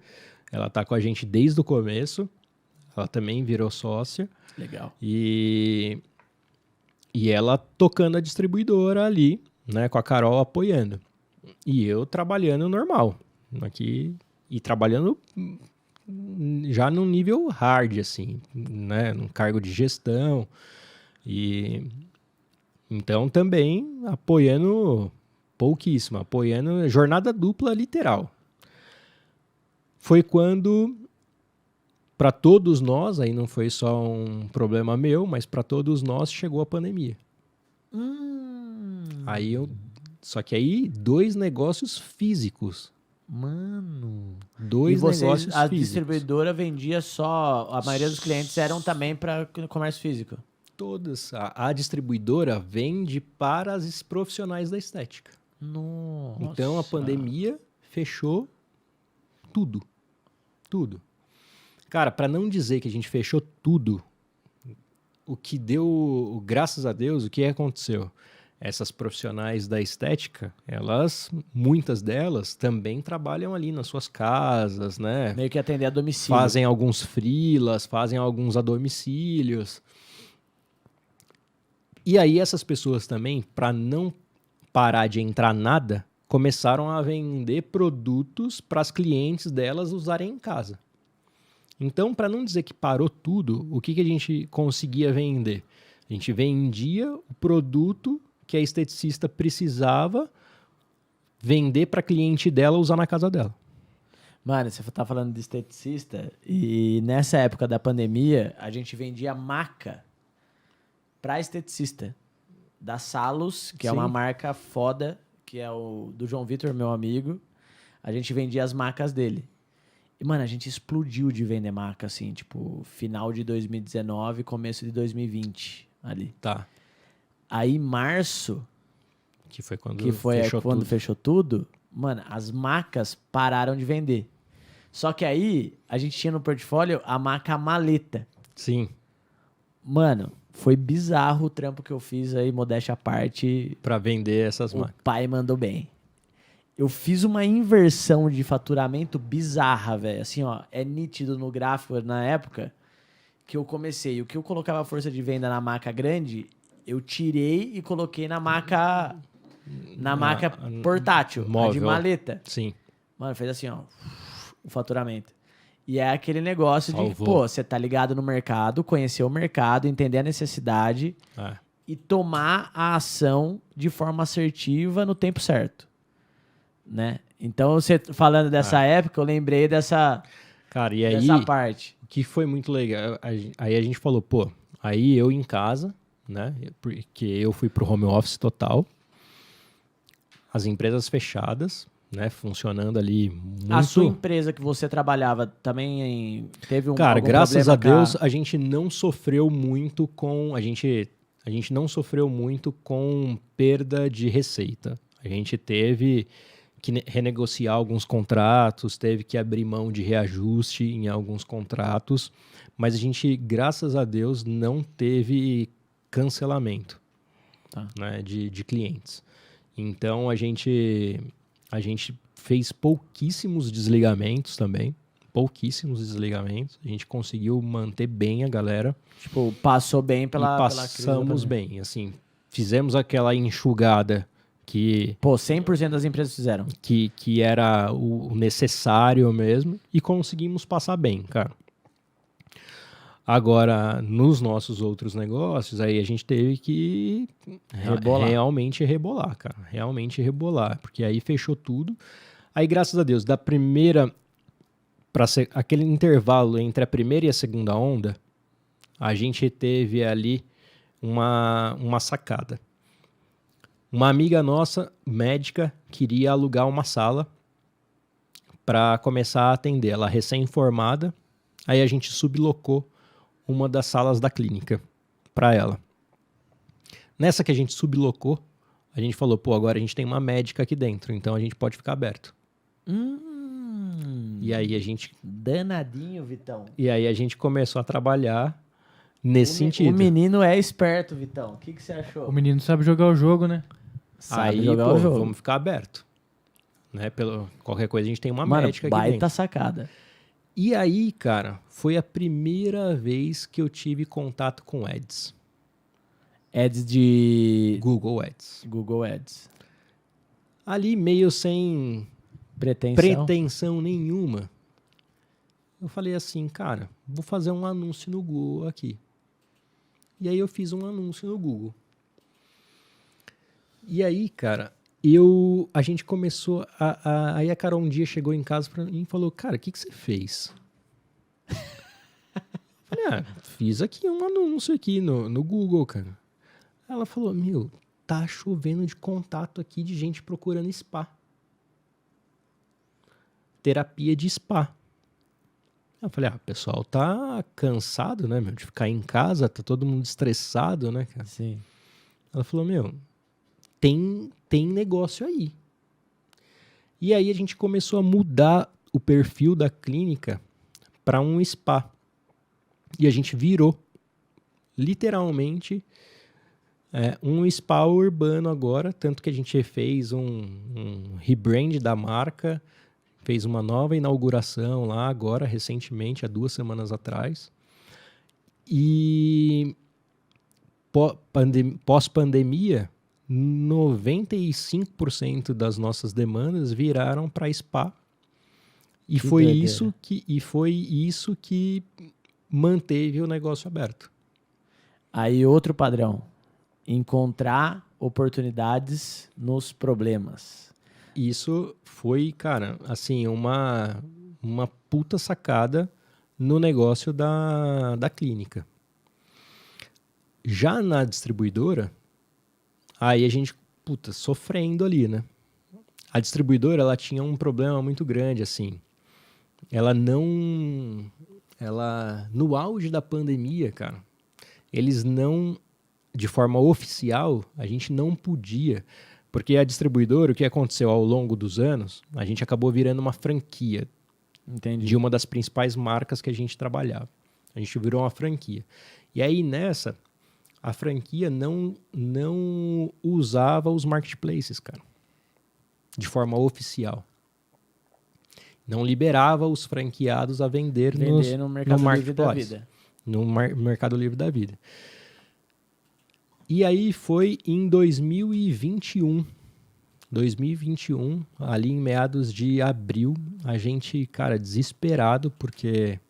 Ela tá com a gente desde o começo. Ela também virou sócia. Legal. E ela tocando a distribuidora ali, né, com a Carol apoiando. E eu trabalhando normal aqui, e trabalhando já num nível hard, assim, né, num cargo de gestão. E então também apoiando pouquíssimo, apoiando jornada dupla literal. Foi quando, para todos nós, aí não foi só um problema meu, mas para todos nós chegou a pandemia. Só que aí 2 negócios físicos. Mano. 2 negócios a físicos. distribuidora vendia só... A maioria dos clientes eram também para comércio físico. Todas. A distribuidora vende para os profissionais da estética. Nossa. Então a pandemia fechou tudo. Tudo. Cara, para não dizer que a gente fechou tudo, o que deu, graças a Deus, o que aconteceu? Essas profissionais da estética, muitas delas também trabalham ali nas suas casas, né? Meio que atender a domicílio. Fazem alguns freelas, fazem alguns a domicílios. E aí essas pessoas também, para não parar de entrar nada, começaram a vender produtos para as clientes delas usarem em casa. Então, para não dizer que parou tudo, o que a gente conseguia vender? A gente vendia o produto que a esteticista precisava vender para a cliente dela usar na casa dela. Mano, você tá falando de esteticista e nessa época da pandemia, a gente vendia maca para esteticista. Da Salos, que é uma marca foda, que é o do João Vitor, meu amigo. A gente vendia as macas dele. E, mano, a gente explodiu de vender maca, assim, tipo, final de 2019, começo de 2020, ali. Tá. Aí, março, que foi quando fechou tudo, mano, as macas pararam de vender. Só que aí, a gente tinha no portfólio a maca maleta. Sim. Mano, foi bizarro o trampo que eu fiz aí, modéstia à parte. Pra vender essas macas. O pai mandou bem. Eu fiz uma inversão de faturamento bizarra, velho. Assim, ó, é nítido no gráfico na época que eu comecei. O que eu colocava força de venda na maca grande, Eu tirei e coloquei na maca portátil, a de móvel. maleta. Sim. Mano, fez assim, ó, o faturamento. E é aquele negócio de, Salvou. pô, você tá ligado no mercado, conhecer o mercado, entender a necessidade É. e tomar a ação de forma assertiva no tempo certo, né? Então, você falando dessa época, eu lembrei dessa Cara, e aí, dessa parte. o que foi muito legal, aí a gente falou, pô, aí eu em casa, né, porque eu fui pro home office total, as empresas fechadas, né, funcionando ali muito... A sua empresa que você trabalhava também teve Cara, algum graças a problema Deus, a gente não sofreu muito com... A gente não sofreu muito com perda de receita. A gente teve que renegociar alguns contratos, teve que abrir mão de reajuste em alguns contratos, mas a gente, graças a Deus, não teve cancelamento, né, de clientes. Então, a gente fez pouquíssimos desligamentos também, pouquíssimos desligamentos. A gente conseguiu manter bem a galera. Tipo, passou bem pela passamos bem, assim, fizemos aquela enxugada que... Pô, 100% das empresas fizeram. Que era o necessário mesmo e conseguimos passar bem, cara. Agora, nos nossos outros negócios, aí a gente teve que realmente rebolar, cara. Realmente rebolar, porque aí fechou tudo. Aí, graças a Deus, aquele intervalo entre a primeira e a segunda onda, a gente teve ali uma sacada. Uma amiga nossa, médica, queria alugar uma sala para começar a atender. Ela recém-formada, aí a gente sublocou uma das salas da clínica para ela. Nessa que a gente sublocou, a gente falou, pô, agora a gente tem uma médica aqui dentro, então a gente pode ficar aberto. E aí a gente... Danadinho, Vitão. E aí a gente começou a trabalhar nesse sentido. O menino é esperto, Vitão. O que você achou? O menino sabe jogar o jogo, né? Sabe Aí, jogar pô, o jogo. vamos ficar aberto. Né? Qualquer coisa a gente tem uma Mano, médica aqui baita dentro. sacada. E aí, cara, foi a primeira vez que eu tive contato com Ads. Ads de... Google Ads. Google Ads. Ali, meio sem pretensão nenhuma, eu falei assim, cara, vou fazer um anúncio no Google aqui. E aí eu fiz um anúncio no Google. E aí, cara, a gente começou aí a Carol um dia chegou em casa pra mim e falou, cara, o que você fez? Eu falei, fiz aqui um anúncio aqui no Google, cara. Ela falou, tá chovendo de contato aqui de gente procurando spa. Terapia de spa. Eu falei, o pessoal tá cansado, né, de ficar em casa, tá todo mundo estressado, né, cara? Sim. Ela falou, tem negócio aí. E aí a gente começou a mudar o perfil da clínica para um spa. E a gente virou, literalmente, um spa urbano agora, tanto que a gente fez um rebrand da marca, fez uma nova inauguração lá agora, recentemente, há 2 semanas atrás. E pós-pandemia, 95% das nossas demandas viraram para spa. E foi isso que manteve o negócio aberto. Aí outro padrão, encontrar oportunidades nos problemas. Isso foi, cara, assim, uma puta sacada no negócio da clínica. Já na distribuidora, aí a gente, sofrendo ali, né? A distribuidora, ela tinha um problema muito grande, assim. No auge da pandemia, cara, eles não, de forma oficial, a gente não podia, porque a distribuidora, o que aconteceu ao longo dos anos, a gente acabou virando uma franquia. Entendi. De uma das principais marcas que a gente trabalhava. A gente virou uma franquia. E aí nessa, a franquia não usava os marketplaces, cara, de forma oficial. Não liberava os franqueados a vender no Mercado Livre da vida. No Mercado Livre da vida. E aí foi em 2021. 2021, ali em meados de abril, a gente, cara, desesperado, porque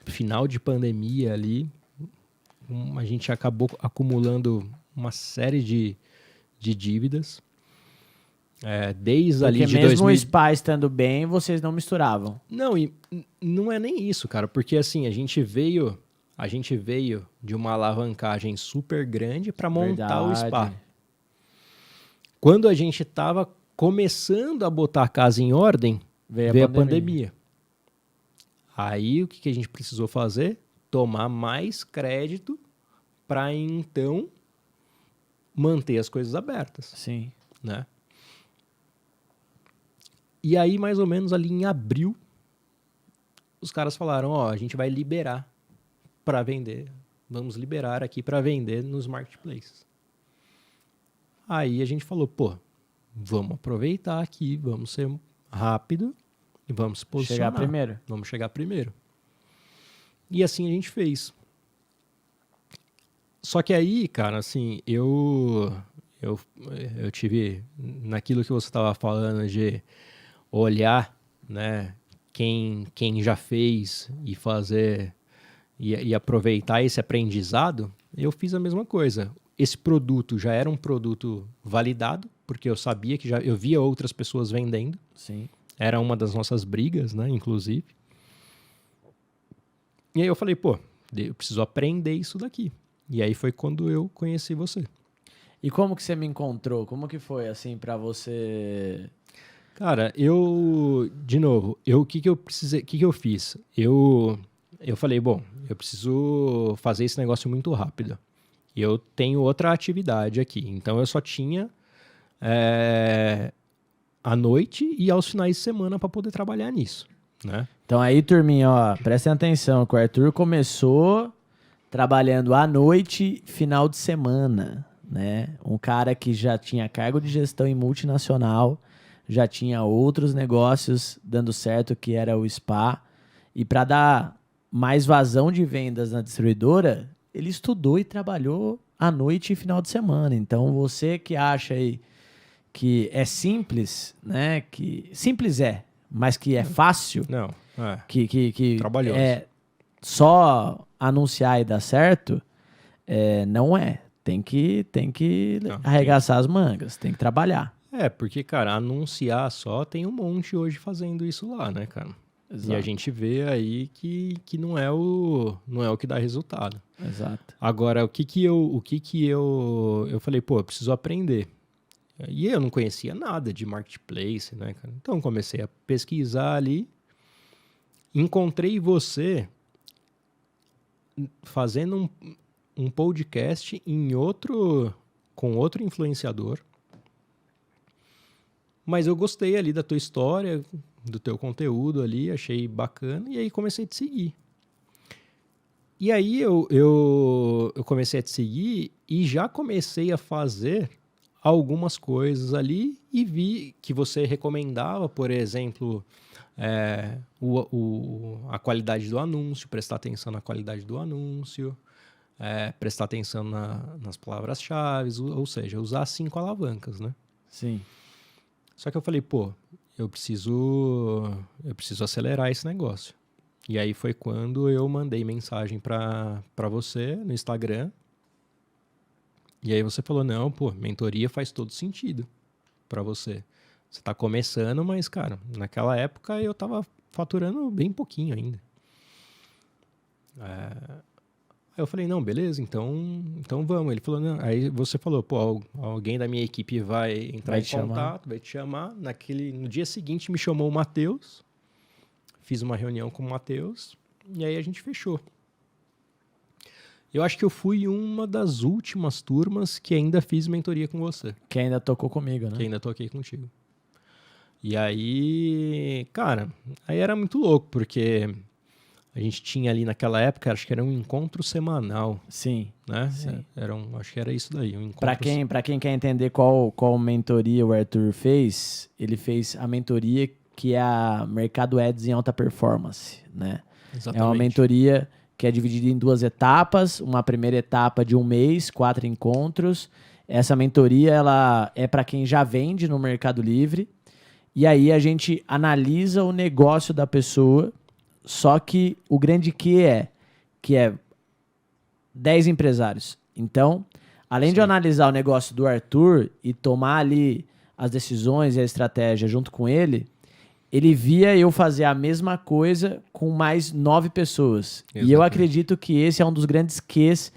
final de pandemia ali, a gente acabou acumulando uma série de dívidas. Desde Porque ali de mesmo 2000... o Spa estando bem, vocês não misturavam. Não, e não é nem isso, cara, porque assim, a gente veio de uma alavancagem super grande para montar o Spa. Quando a gente estava começando a botar a casa em ordem, veio a pandemia. Aí o que a gente precisou fazer? Tomar mais crédito para então manter as coisas abertas. Sim. Né? E aí, mais ou menos ali em abril, os caras falaram, a gente vai liberar para vender. Vamos liberar aqui para vender nos marketplaces. Aí a gente falou, vamos aproveitar aqui, vamos ser rápido e vamos se posicionar. Vamos chegar primeiro. E assim a gente fez. Só que aí, cara, assim, eu tive naquilo que você estava falando de olhar, né, quem já fez e fazer e aproveitar esse aprendizado, eu fiz a mesma coisa. Esse produto já era um produto validado, porque eu sabia que eu via outras pessoas vendendo. Sim. Era uma das nossas brigas, né, inclusive. E aí eu falei, eu preciso aprender isso daqui. E aí foi quando eu conheci você. E como que você me encontrou? Como que foi, assim, pra você... Cara, de novo, o que eu precisei, o que eu fiz? Eu falei, eu preciso fazer esse negócio muito rápido. E eu tenho outra atividade aqui. Então, eu só tinha à noite e aos finais de semana para poder trabalhar nisso, né? Então aí, turminha, prestem atenção, que o Arthur começou trabalhando à noite, final de semana, né? Um cara que já tinha cargo de gestão em multinacional, já tinha outros negócios dando certo, que era o Spa. E para dar mais vazão de vendas na distribuidora, ele estudou e trabalhou à noite e final de semana. Então, você que acha aí que é simples, né? Que simples mas que é fácil. Não, que trabalhoso. É só anunciar e dar certo, não é. Tem que arregaçar as mangas, tem que trabalhar. Porque, cara, anunciar só tem um monte hoje fazendo isso lá, né, cara? Exato. E a gente vê aí que não é o que dá resultado. Exato. Agora, o que eu falei, eu preciso aprender. E eu não conhecia nada de marketplace, né, cara? Então, comecei a pesquisar ali, encontrei você fazendo um podcast com outro influenciador, mas eu gostei ali da tua história, do teu conteúdo ali, achei bacana, e aí comecei a te seguir. E aí eu comecei a te seguir e já comecei a fazer algumas coisas ali e vi que você recomendava, por exemplo, a qualidade do anúncio, prestar atenção na qualidade do anúncio, prestar atenção nas palavras-chave, ou seja, usar 5 alavancas, né? Sim. Só que eu falei, eu preciso acelerar esse negócio. E aí foi quando eu mandei mensagem para você no Instagram. E aí você falou, não, mentoria faz todo sentido para você. Você tá começando, mas, cara, naquela época eu tava faturando bem pouquinho ainda. Aí eu falei, não, beleza, então vamos. Ele falou, não. Aí você falou, alguém da minha equipe vai entrar em contato, vai te chamar. No dia seguinte me chamou o Matheus, fiz uma reunião com o Matheus, e aí a gente fechou. Eu acho que eu fui uma das últimas turmas que ainda fiz mentoria com você. Que ainda tocou comigo, né? Que ainda toquei contigo. E aí, cara, aí era muito louco, porque a gente tinha ali naquela época, acho que era um encontro semanal. Sim. Né? Sim. Acho que era isso daí. Um encontro... Pra quem quer entender qual mentoria o Arthur fez, ele fez a mentoria que é a Mercado Ads em alta performance, né? Exatamente. É uma mentoria que é dividido em 2 etapas. Uma primeira etapa de 1 mês, 4 encontros. Essa mentoria ela é para quem já vende no Mercado Livre. E aí a gente analisa o negócio da pessoa, só que o grande que é 10 empresários. Então, além de eu analisar o negócio do Arthur e tomar ali as decisões e a estratégia junto com ele, ele via eu fazer a mesma coisa com mais 9 pessoas. Exatamente. E eu acredito que esse é um dos grandes quês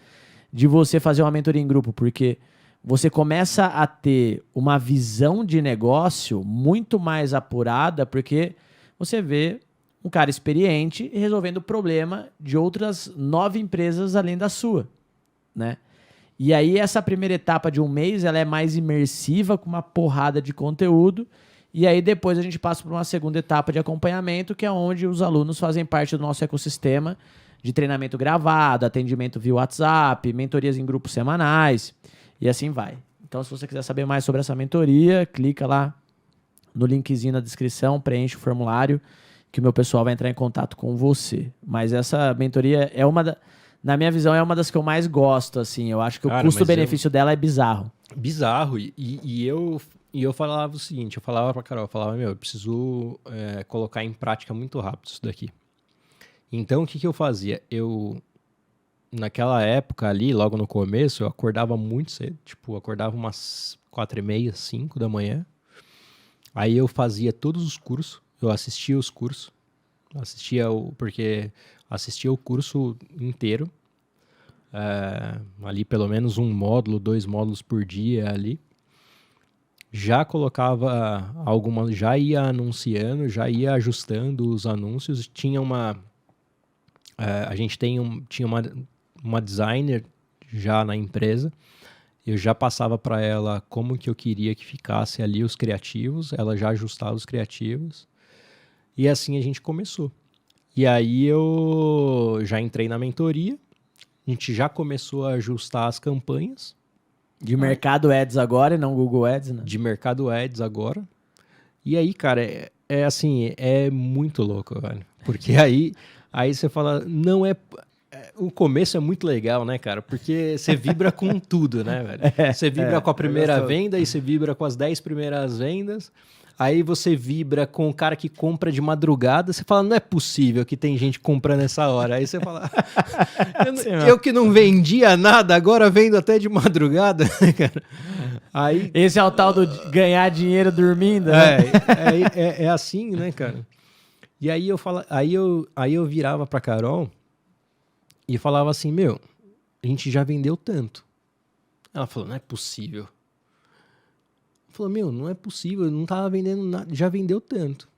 de você fazer uma mentoria em grupo, porque você começa a ter uma visão de negócio muito mais apurada, porque você vê um cara experiente resolvendo o problema de outras 9 empresas além da sua, né? E aí essa primeira etapa de 1 mês, ela é mais imersiva, com uma porrada de conteúdo, e aí depois a gente passa para uma segunda etapa de acompanhamento, que é onde os alunos fazem parte do nosso ecossistema de treinamento gravado, atendimento via WhatsApp, mentorias em grupos semanais, e assim vai. Então, se você quiser saber mais sobre essa mentoria, clica lá no linkzinho na descrição, preenche o formulário, que o meu pessoal vai entrar em contato com você. Mas essa mentoria é na minha visão, é uma das que eu mais gosto, assim. Eu acho que o custo-benefício dela é bizarro. Bizarro. E eu falava o seguinte, eu falava pra Carol, eu falava, eu preciso colocar em prática muito rápido isso daqui. Então, o que eu fazia? Naquela época ali, logo no começo, eu acordava muito cedo. Tipo, acordava umas 4h30, 5 da manhã. Aí eu fazia todos os cursos. Eu assistia os cursos. Porque assistia o curso inteiro. Ali pelo menos 1 módulo, 2 módulos por dia ali. Já colocava já ia anunciando, já ia ajustando os anúncios. Tinha a gente tinha uma designer já na empresa. Eu já passava para ela como que eu queria que ficasse ali os criativos. Ela já ajustava os criativos. E assim a gente começou. E aí eu já entrei na mentoria. A gente já começou a ajustar as campanhas. De Mercado Ads agora e não Google Ads, né? De Mercado Ads agora. E aí, cara, é muito louco, velho. Porque aí você fala, o começo é muito legal, né, cara? Porque você vibra com tudo, né, velho? Você vibra com a primeira venda e você vibra com as 10 primeiras vendas. Aí você vibra com o cara que compra de madrugada. Você fala, não é possível que tem gente comprando essa hora. Aí você fala, eu que não vendia nada, agora vendo até de madrugada, cara. Aí, esse é o tal do ganhar dinheiro dormindo, né? É assim, né, cara? E aí eu virava pra Carol e falava assim, a gente já vendeu tanto. Ela falou, não é possível. Falou, não é possível, eu não tava vendendo nada, já vendeu tanto.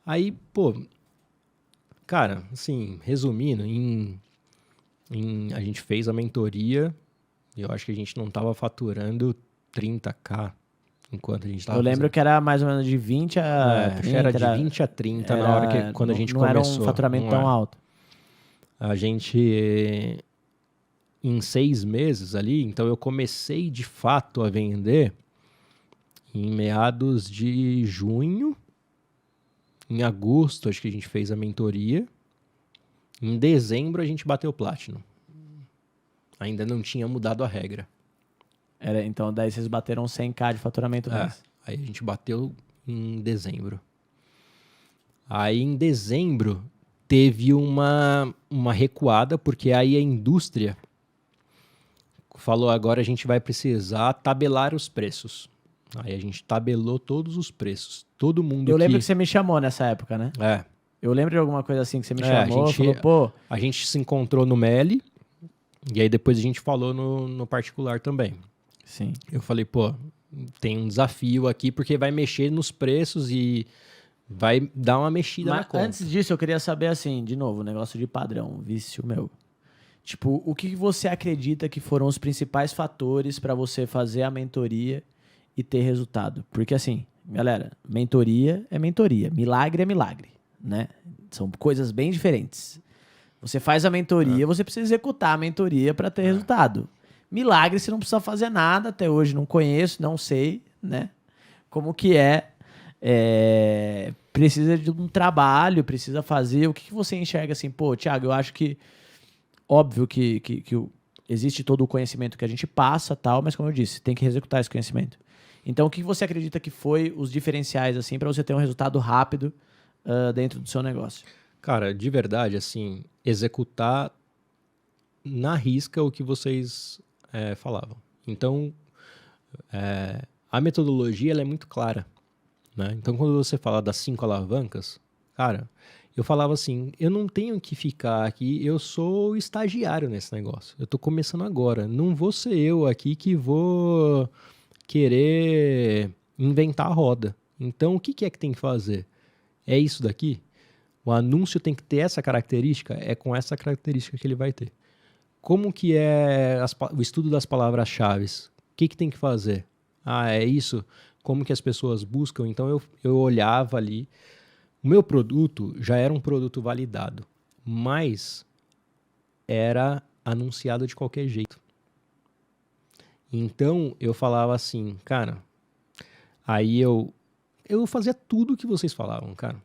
Aí, cara, assim, resumindo, a gente fez a mentoria, e eu acho que a gente não tava faturando 30k enquanto a gente tava Eu lembro que era mais ou menos de 20 a 30. Era de 20 a 30 na hora quando a gente começou. Não era um faturamento tão alto. A gente, em 6 meses ali, então eu comecei de fato a vender em meados de junho. Em agosto, acho que a gente fez a mentoria. Em dezembro, a gente bateu o Platinum. Ainda não tinha mudado a regra. Então, daí vocês bateram 100k de faturamento mês. Aí a gente bateu em dezembro. Aí, em dezembro, teve uma recuada, porque aí a indústria falou, agora a gente vai precisar tabelar os preços. Aí a gente tabelou todos os preços. Todo mundo Eu lembro que você me chamou nessa época, né? Eu lembro de alguma coisa assim que você me chamou, falou, A gente se encontrou no Meli, e aí depois a gente falou no particular também. Sim. Eu falei, tem um desafio aqui, porque vai mexer nos preços e vai dar uma mexida na conta. Antes disso, eu queria saber assim, de novo, negócio de padrão, vício meu. Tipo, o que você acredita que foram os principais fatores para você fazer a mentoria e ter resultado? Porque assim, galera, mentoria é mentoria, milagre é milagre, né? São coisas bem diferentes. Você faz a mentoria, você precisa executar a mentoria para ter resultado. Milagre, você não precisa fazer nada, até hoje não conheço, não sei, né? Como que é precisa de um trabalho, precisa fazer. O que você enxerga assim? Pô, Thiago, eu acho que óbvio que existe todo o conhecimento que a gente passa, tal, mas como eu disse, tem que executar esse conhecimento. Então, o que você acredita que foi os diferenciais assim para você ter um resultado rápido dentro do seu negócio? Cara, de verdade, assim, executar na risca o que vocês falavam. Então, a metodologia ela é muito clara, né? Então, quando você fala das 5 alavancas, cara, eu falava assim, eu não tenho que ficar aqui, eu sou estagiário nesse negócio. Eu tô começando agora. Não vou ser eu aqui que vou querer inventar a roda. Então, o que é que tem que fazer? É isso daqui? O anúncio tem que ter essa característica? É com essa característica que ele vai ter. Como que é o estudo das palavras-chave? O que tem que fazer? Ah, é isso? Como que as pessoas buscam? Então, eu olhava ali. O meu produto já era um produto validado, mas era anunciado de qualquer jeito. Então, eu falava assim, cara, aí eu fazia tudo o que vocês falavam, cara.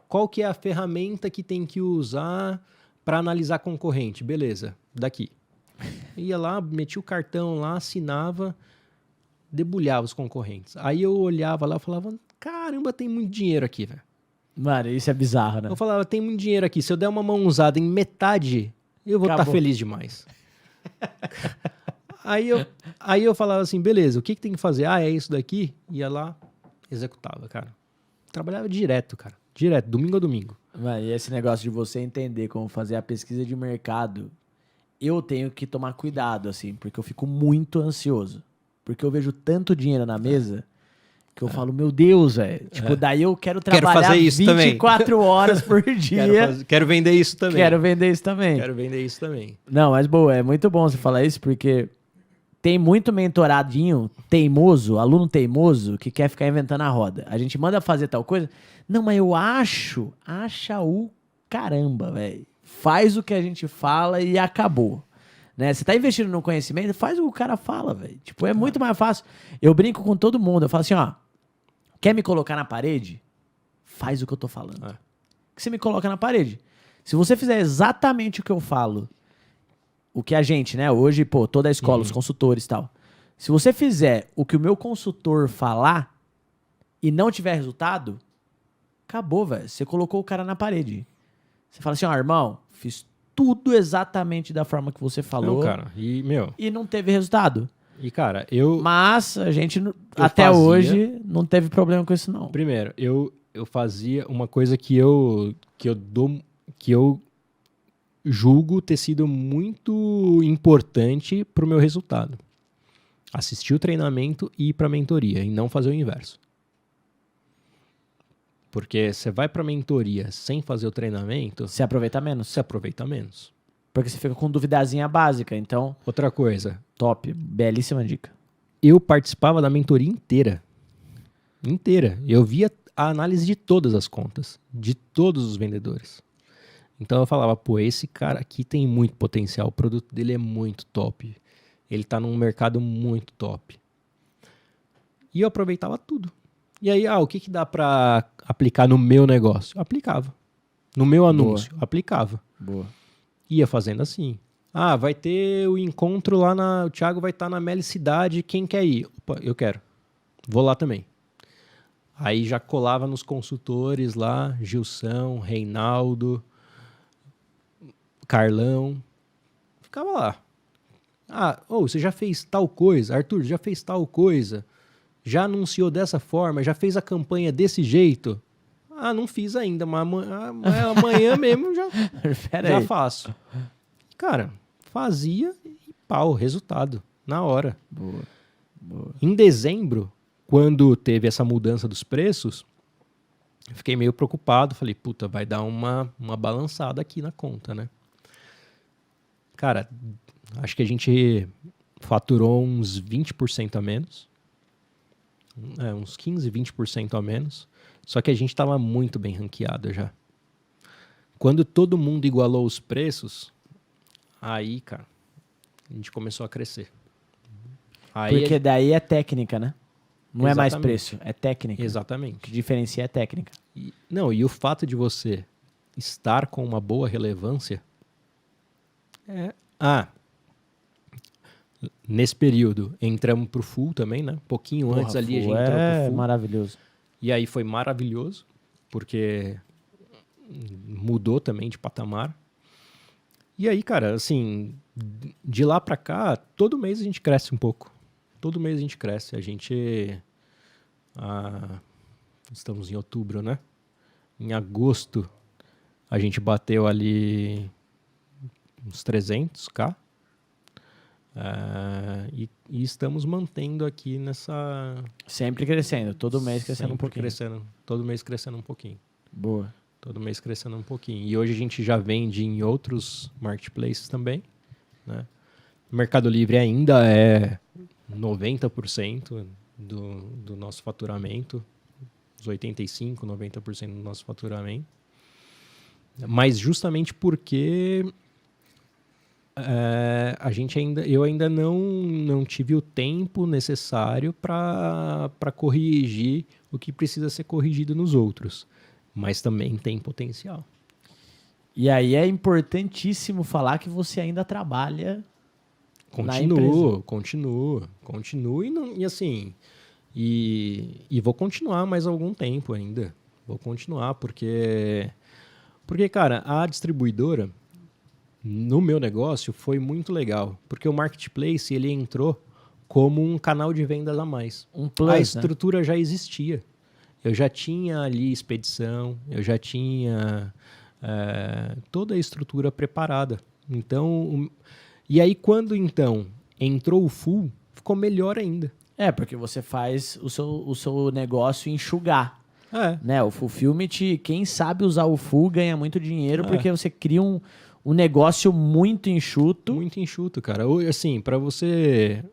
Qual que é a ferramenta que tem que usar para analisar concorrente? Beleza, daqui. Ia lá, metia o cartão lá, assinava, debulhava os concorrentes. Aí eu olhava lá e falava, caramba, tem muito dinheiro aqui, velho. Mano, isso é bizarro, né? Eu falava, tem muito dinheiro aqui. Se eu der uma mão usada em metade, eu vou estar feliz demais. Aí eu falava assim, beleza, o que tem que fazer? Ah, é isso daqui? Ia lá, executava, cara. Trabalhava direto, cara. Direto, domingo a domingo. Mano, e esse negócio de você entender como fazer a pesquisa de mercado, eu tenho que tomar cuidado, assim, porque eu fico muito ansioso. Porque eu vejo tanto dinheiro na mesa... que eu falo, meu Deus, velho. Tipo, daí eu quero trabalhar fazer isso 24 horas por dia. Quero vender isso também. Quero vender isso também. Quero vender isso também. Não, mas boa, é muito bom você falar isso, porque tem muito mentoradinho teimoso, aluno teimoso, que quer ficar inventando a roda. A gente manda fazer tal coisa. Não, mas eu acha o caramba, velho. Faz o que a gente fala e acabou. Né? Você tá investindo no conhecimento, faz o que o cara fala, velho. Tipo, é muito mais fácil. Eu brinco com todo mundo, eu falo assim, ó, quer me colocar na parede? Faz o que eu tô falando. Que você me coloca na parede. Se você fizer exatamente o que eu falo, o que a gente, né, hoje, pô, toda a escola, os consultores e tal. Se você fizer o que o meu consultor falar e não tiver resultado, acabou, velho. Você colocou o cara na parede. Você fala assim, ó, irmão, fiz tudo exatamente da forma que você falou. Não, cara, e não teve resultado. E, cara, Mas a gente, até hoje, não teve problema com isso, não. Primeiro, eu fazia uma coisa que eu julgo ter sido muito importante pro meu resultado. Assistir o treinamento e ir pra mentoria, e não fazer o inverso. Porque você vai pra mentoria sem fazer o treinamento... Você aproveita menos. Você aproveita menos. Porque você fica com duvidazinha básica, então... Outra coisa. Top, belíssima dica. Eu participava da mentoria inteira. Inteira. Eu via a análise de todas as contas. De todos os vendedores. Então eu falava, pô, esse cara aqui tem muito potencial. O produto dele é muito top. Ele tá num mercado muito top. E eu aproveitava tudo. E aí, o que dá pra aplicar no meu negócio? Aplicava. No meu anúncio, aplicava. Boa. Ia fazendo assim. Vai ter o encontro lá o Thiago vai estar na Melicidade, quem quer ir? Opa, eu quero. Vou lá também. Aí já colava nos consultores lá, Gilson, Reinaldo, Carlão. Ficava lá. Você já fez tal coisa? Arthur, já fez tal coisa? Já anunciou dessa forma? Já fez a campanha desse jeito? Não fiz ainda, mas amanhã mesmo já faço. Cara, fazia e pau, resultado, na hora. Boa. Em dezembro, quando teve essa mudança dos preços, eu fiquei meio preocupado. Falei, puta, vai dar uma balançada aqui na conta, né? Cara, acho que a gente faturou uns 20% a menos. Uns 15, 20% a menos. Só que a gente estava muito bem ranqueado já. Quando todo mundo igualou os preços, aí, cara, a gente começou a crescer. Porque daí é técnica, né? Não é mais Exatamente. preço, é técnica. O Exatamente. que diferencia é técnica. E o fato de você estar com uma boa relevância nesse período entramos pro full também, né? Um pouquinho antes ali a gente entrou pro full. Maravilhoso. E aí foi maravilhoso, porque mudou também de patamar. E aí, cara, assim, de lá pra cá, todo mês a gente cresce um pouco. Todo mês a gente cresce. A gente... estamos em outubro, né? Em agosto, a gente bateu ali uns 300k. E estamos mantendo aqui nessa... Sempre crescendo, todo mês crescendo um sempre pouquinho. todo mês crescendo um pouquinho. Boa. Todo mês crescendo um pouquinho. E hoje a gente já vende em outros marketplaces também, né? O Mercado Livre ainda é 90% do nosso faturamento, uns 85%, 90% do nosso faturamento. Mas justamente porque eu ainda não tive o tempo necessário para corrigir o que precisa ser corrigido nos outros. Mas também tem potencial. E aí é importantíssimo falar que você ainda trabalha na empresa. Continuo e assim, e vou continuar mais algum tempo ainda. Vou continuar porque, cara, a distribuidora no meu negócio foi muito legal, porque o marketplace ele entrou como um canal de vendas a mais. Um plus, a né? estrutura já existia. Eu já tinha ali expedição, eu já tinha toda a estrutura preparada. Então, e aí quando então entrou o full, ficou melhor ainda. É, porque você faz o seu negócio enxugar. É. Né? O Fulfillment, quem sabe usar o full ganha muito dinheiro porque você cria um negócio muito enxuto. Muito enxuto, cara. Assim, para você...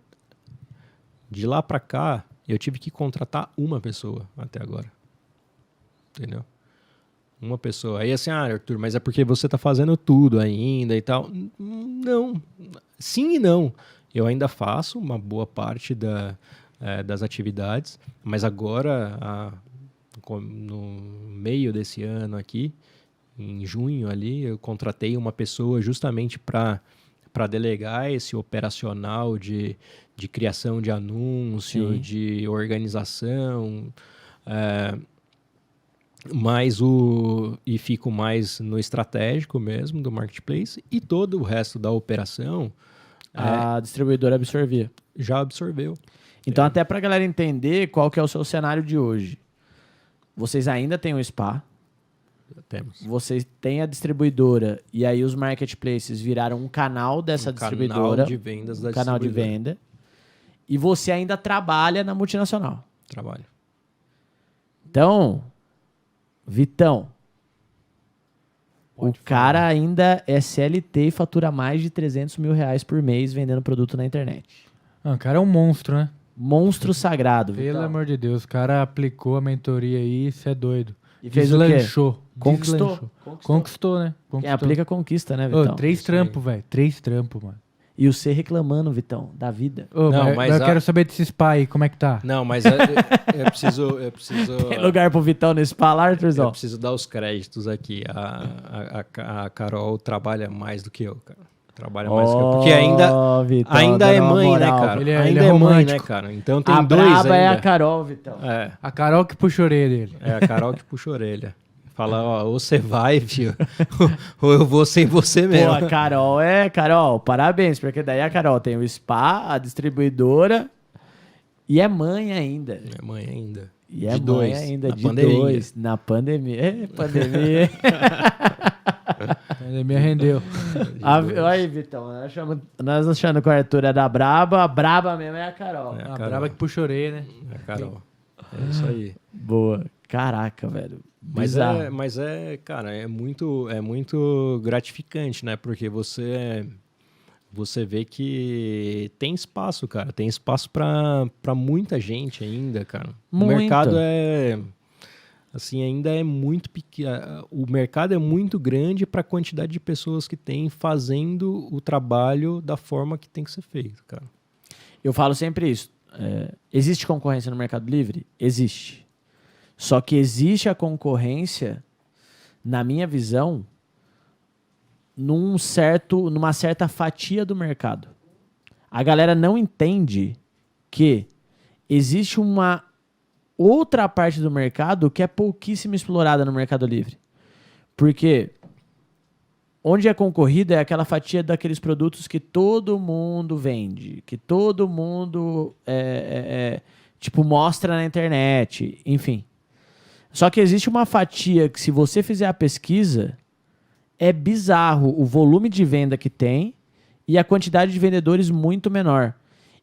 De lá para cá, eu tive que contratar uma pessoa até agora. Entendeu? Uma pessoa. Aí assim, Arthur, mas é porque você tá fazendo tudo ainda e tal. Não. Sim e não. Eu ainda faço uma boa parte das atividades, mas agora, no meio desse ano aqui, em junho ali, eu contratei uma pessoa justamente para delegar esse operacional de criação de anúncio, Sim. de organização, e fico mais no estratégico mesmo do marketplace, e todo o resto da operação A distribuidora absorvia. já absorveu. Então, até pra galera entender qual que é o seu cenário de hoje. Vocês ainda têm o spa, Temos vocês têm a distribuidora, e aí os marketplaces viraram um canal dessa distribuidora. canal de vendas da Canal de distribuidora. venda. E você ainda trabalha na multinacional. Trabalho. Então, Vitão, o cara ainda é CLT e fatura mais de 300 mil reais por mês vendendo produto na internet. O cara é um monstro, né? Monstro sagrado, Pelo Vitão. amor de Deus, o cara aplicou a mentoria aí, isso é doido. E fez o quê? Deslanchou. Conquistou. Deslanchou. Conquistou, né? Quem Conquistou. aplica conquista, né, Ô, Vitão? 3 trampos, velho. 3 trampos, mano. E o C reclamando, Vitão, da vida. Ô, Não, mas eu quero saber desses pais aí, como é que tá? Não, mas eu preciso Tem lugar pro Vitão nesse spa lá, eu Arthurzão? preciso dar os créditos aqui. A Carol trabalha mais do que eu, cara. Trabalha mais do que eu. Porque Vitão, ainda é dando uma mãe, né, moral. cara? Ele é ainda é mãe, né, romântico. cara? Então tem A dois braba é a ainda. Carol, Vitão. A Carol que puxa a orelha dele. É a Carol que puxa a orelha. Fala, ó, ou você vai, filho, ou eu vou sem você Pô, mesmo. a Carol, parabéns, porque daí a Carol tem o spa, a distribuidora e é mãe ainda. É mãe ainda. E é de mãe dois, ainda, na de pandemia. 2. Na pandemia. Pandemia. A pandemia rendeu. Aí, Vitão, nós achando que o Arthur é da braba, a braba mesmo é a Carol. É. A Carol. braba que puxa a orelha, né? É a Carol. É isso aí. Boa. Caraca, velho. Bizarro. Mas cara, é muito gratificante, né? Porque você vê que tem espaço, cara. Tem espaço pra muita gente ainda, cara. Muito. O mercado ainda é muito pequeno. O mercado é muito grande para a quantidade de pessoas que tem fazendo o trabalho da forma que tem que ser feito, cara. Eu falo sempre isso. existe concorrência no Mercado Livre? Existe. Só que existe a concorrência, na minha visão, numa certa fatia do mercado. A galera não entende que existe uma outra parte do mercado que é pouquíssimo explorada no Mercado Livre. Porque onde é concorrida é aquela fatia daqueles produtos que todo mundo vende, que todo mundo mostra na internet, enfim. Só que existe uma fatia que, se você fizer a pesquisa, é bizarro o volume de venda que tem e a quantidade de vendedores muito menor.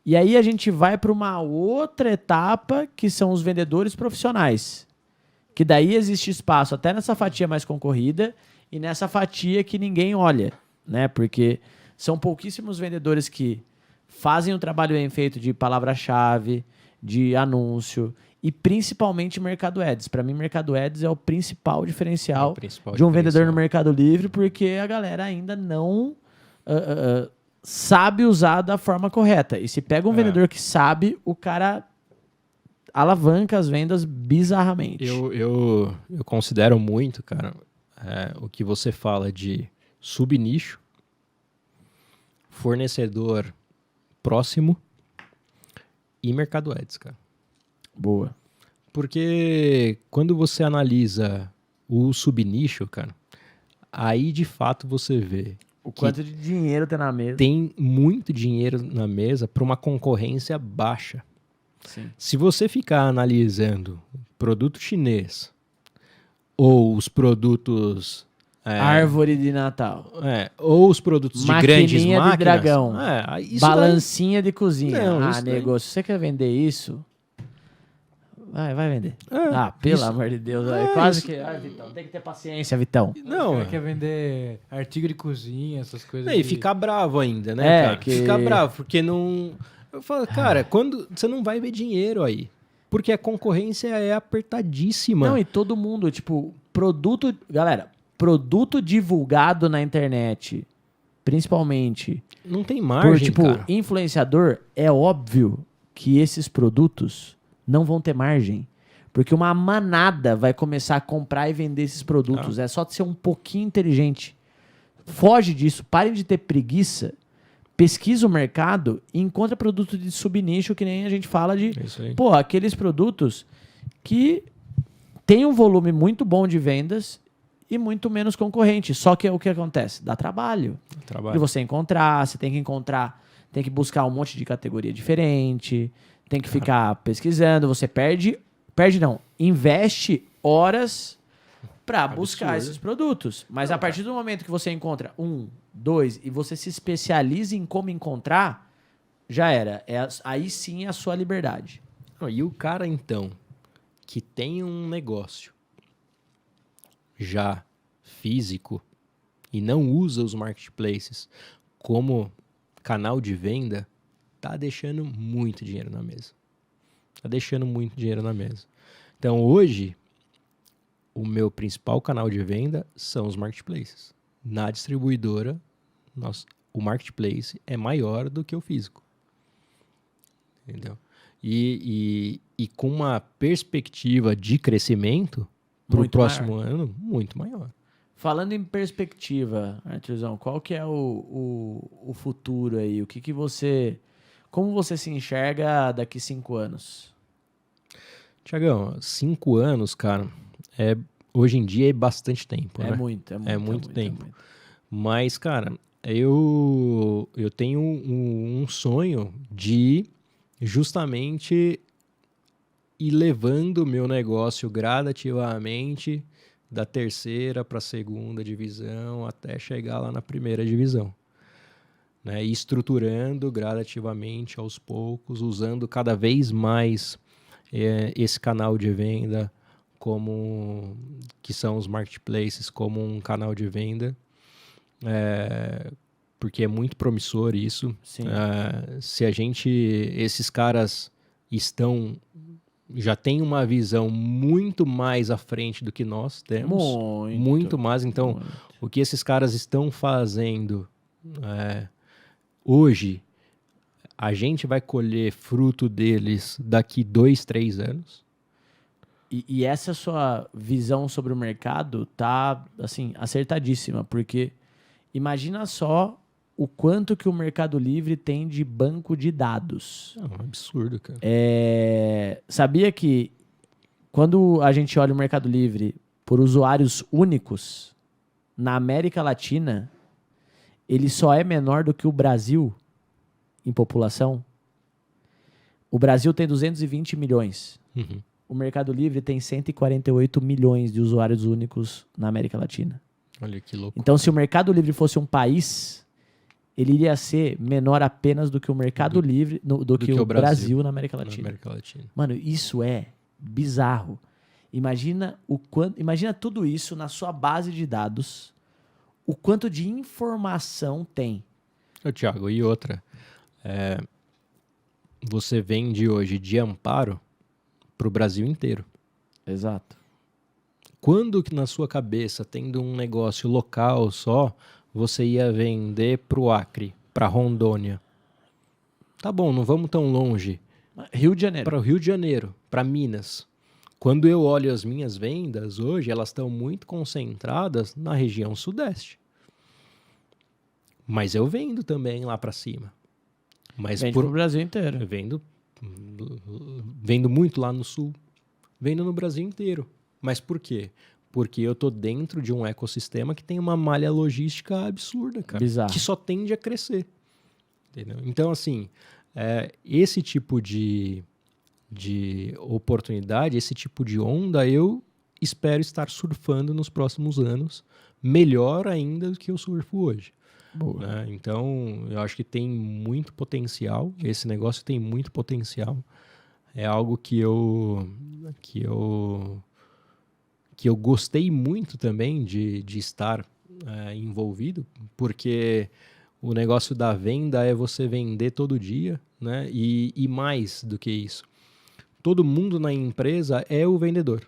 E aí a gente vai para uma outra etapa, que são os vendedores profissionais. Que daí existe espaço até nessa fatia mais concorrida e nessa fatia que ninguém olha, né? Porque são pouquíssimos vendedores que fazem o trabalho bem feito de palavra-chave, de anúncio e principalmente Mercado Ads. Para mim, Mercado Ads é o principal diferencial de um vendedor no Mercado Livre, porque a galera ainda não sabe usar da forma correta. E se pega um vendedor que sabe, o cara alavanca as vendas bizarramente. Eu considero muito, cara, o que você fala de subnicho, fornecedor próximo e Mercado Ads, cara. Boa. Porque quando você analisa o subnicho, cara, aí de fato você vê o quanto de dinheiro tem na mesa. Tem muito dinheiro na mesa para uma concorrência baixa. Sim. Se você ficar analisando produto chinês ou os produtos... Árvore de Natal. Ou os produtos de grandes máquinas... de dragão. Balancinha de cozinha. Não, negócio. Se você quer vender isso... Vai vender. Pelo isso. amor de Deus. Quase que... Vitão, tem que ter paciência, Vitão. Não, quer vender artigo de cozinha, essas coisas. E ficar bravo ainda, né, cara? Ficar bravo, porque não... Eu falo, cara, quando você não vai ver dinheiro aí. Porque a concorrência é apertadíssima. Não, e todo mundo, produto... Galera, produto divulgado na internet, principalmente... Não tem margem, cara. Influenciador, é óbvio que esses produtos não vão ter margem. Porque uma manada vai começar a comprar e vender esses produtos. É só ser um pouquinho inteligente. Foge disso, parem de ter preguiça, pesquisa o mercado e encontra produto de subnicho, que nem a gente fala de... aqueles produtos que tem um volume muito bom de vendas e muito menos concorrente. Só que o que acontece? Dá trabalho. De você encontrar, você tem que encontrar, tem que buscar um monte de categoria diferente, tem que ficar pesquisando, você investe horas para buscar esses produtos. Mas a partir do momento que você encontra 1, 2 e você se especializa em como encontrar, já era. Aí sim é a sua liberdade. E o cara, então, que tem um negócio já físico e não usa os marketplaces como canal de venda, tá deixando muito dinheiro na mesa. Então, hoje, o meu principal canal de venda são os marketplaces. Na distribuidora, o marketplace é maior do que o físico. Entendeu? E com uma perspectiva de crescimento para o próximo ano muito maior. Falando em perspectiva, Arthurzão, qual que é o futuro aí? O que você... Como você se enxerga daqui 5 anos? Tiagão, 5 anos, cara, hoje em dia é bastante tempo, né? É muito tempo. Mas, cara, eu tenho um sonho de justamente ir levando o meu negócio gradativamente da 3ª para a 2ª divisão até chegar lá na 1ª divisão. Né, e estruturando gradativamente, aos poucos, usando cada vez mais esse canal de venda que são os marketplaces, como um canal de venda, porque é muito promissor isso. Se esses caras já têm uma visão muito mais à frente do que nós temos, muito mais. Então, o que esses caras estão fazendo hoje, a gente vai colher fruto deles daqui 2, 3 anos. E essa sua visão sobre o mercado tá, assim, acertadíssima, porque imagina só o quanto que o Mercado Livre tem de banco de dados. É um absurdo, cara. Sabia que quando a gente olha o Mercado Livre por usuários únicos, na América Latina, ele só é menor do que o Brasil em população? O Brasil tem 220 milhões. Uhum. O Mercado Livre tem 148 milhões de usuários únicos na América Latina. Olha que louco. Então, se o Mercado Livre fosse um país, ele iria ser menor apenas do que o Mercado Livre, do que o Brasil na América Latina. Na América Latina. Mano, isso é bizarro. Imagina tudo isso na sua base de dados, o quanto de informação tem. Ô, Thiago, e outra. Você vende hoje de Amparo para o Brasil inteiro. Exato. Quando que na sua cabeça, tendo um negócio local só, você ia vender para o Acre, para Rondônia? Tá bom, não vamos tão longe. Rio de Janeiro. Para o Rio de Janeiro, para Minas. Quando eu olho as minhas vendas hoje, elas estão muito concentradas na região sudeste. Mas eu vendo também lá para cima. Mas Vende pro Brasil inteiro. Eu vendo muito lá no sul. Vendo no Brasil inteiro. Mas por quê? Porque eu tô dentro de um ecossistema que tem uma malha logística absurda, cara. Bizarro. Que só tende a crescer. Entendeu? Então, assim, esse tipo de oportunidade, esse tipo de onda, eu espero estar surfando nos próximos anos, melhor ainda do que eu surfo hoje. Boa. Né? Então, eu acho que tem muito potencial, esse negócio tem muito potencial. É algo que eu gostei muito também de estar envolvido, porque o negócio da venda é você vender todo dia, né? E mais do que isso. Todo mundo na empresa é o vendedor,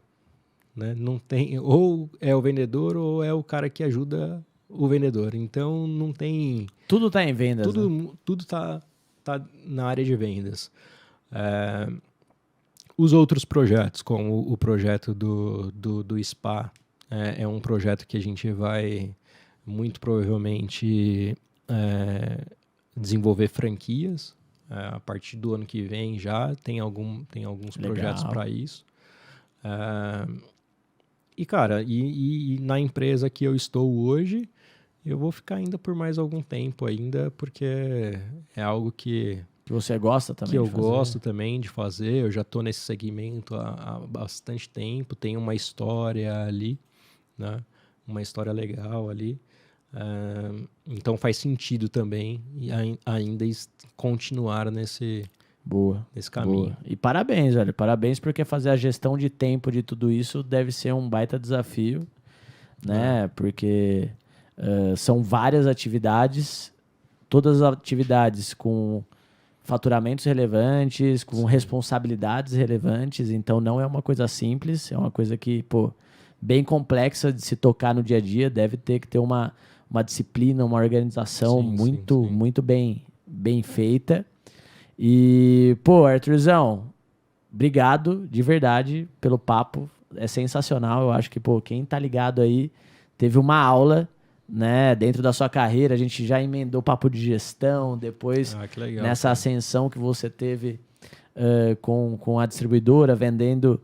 né? Não tem, ou é o vendedor ou é o cara que ajuda o vendedor. Então não tem... Tudo tá em vendas. Né? Tudo tá na área de vendas. Os outros projetos, como o projeto do SPA, é um projeto que a gente vai muito provavelmente desenvolver franquias. A partir do ano que vem já tem alguns projetos para isso. E, cara, e na empresa que eu estou hoje, eu vou ficar ainda por mais algum tempo ainda, porque é algo que você gosta também que eu de fazer. gosto também de fazer. Eu já estou nesse segmento há bastante tempo, tem uma história ali, né? Uma história legal ali. Então faz sentido também ainda continuar nesse caminho. Boa. E parabéns, velho. Parabéns, porque fazer a gestão de tempo de tudo isso deve ser um baita desafio, né? Porque são várias atividades, todas as atividades com faturamentos relevantes, com responsabilidades relevantes. Então não é uma coisa simples, é uma coisa que, bem complexa de se tocar no dia a dia. Deve ter que ter uma disciplina, uma organização muito bem feita. E, Arthurzão, obrigado de verdade pelo papo. É sensacional. Eu acho que, quem tá ligado aí teve uma aula, né? Dentro da sua carreira, a gente já emendou papo de gestão, depois que legal, nessa ascensão que você teve com a distribuidora, vendendo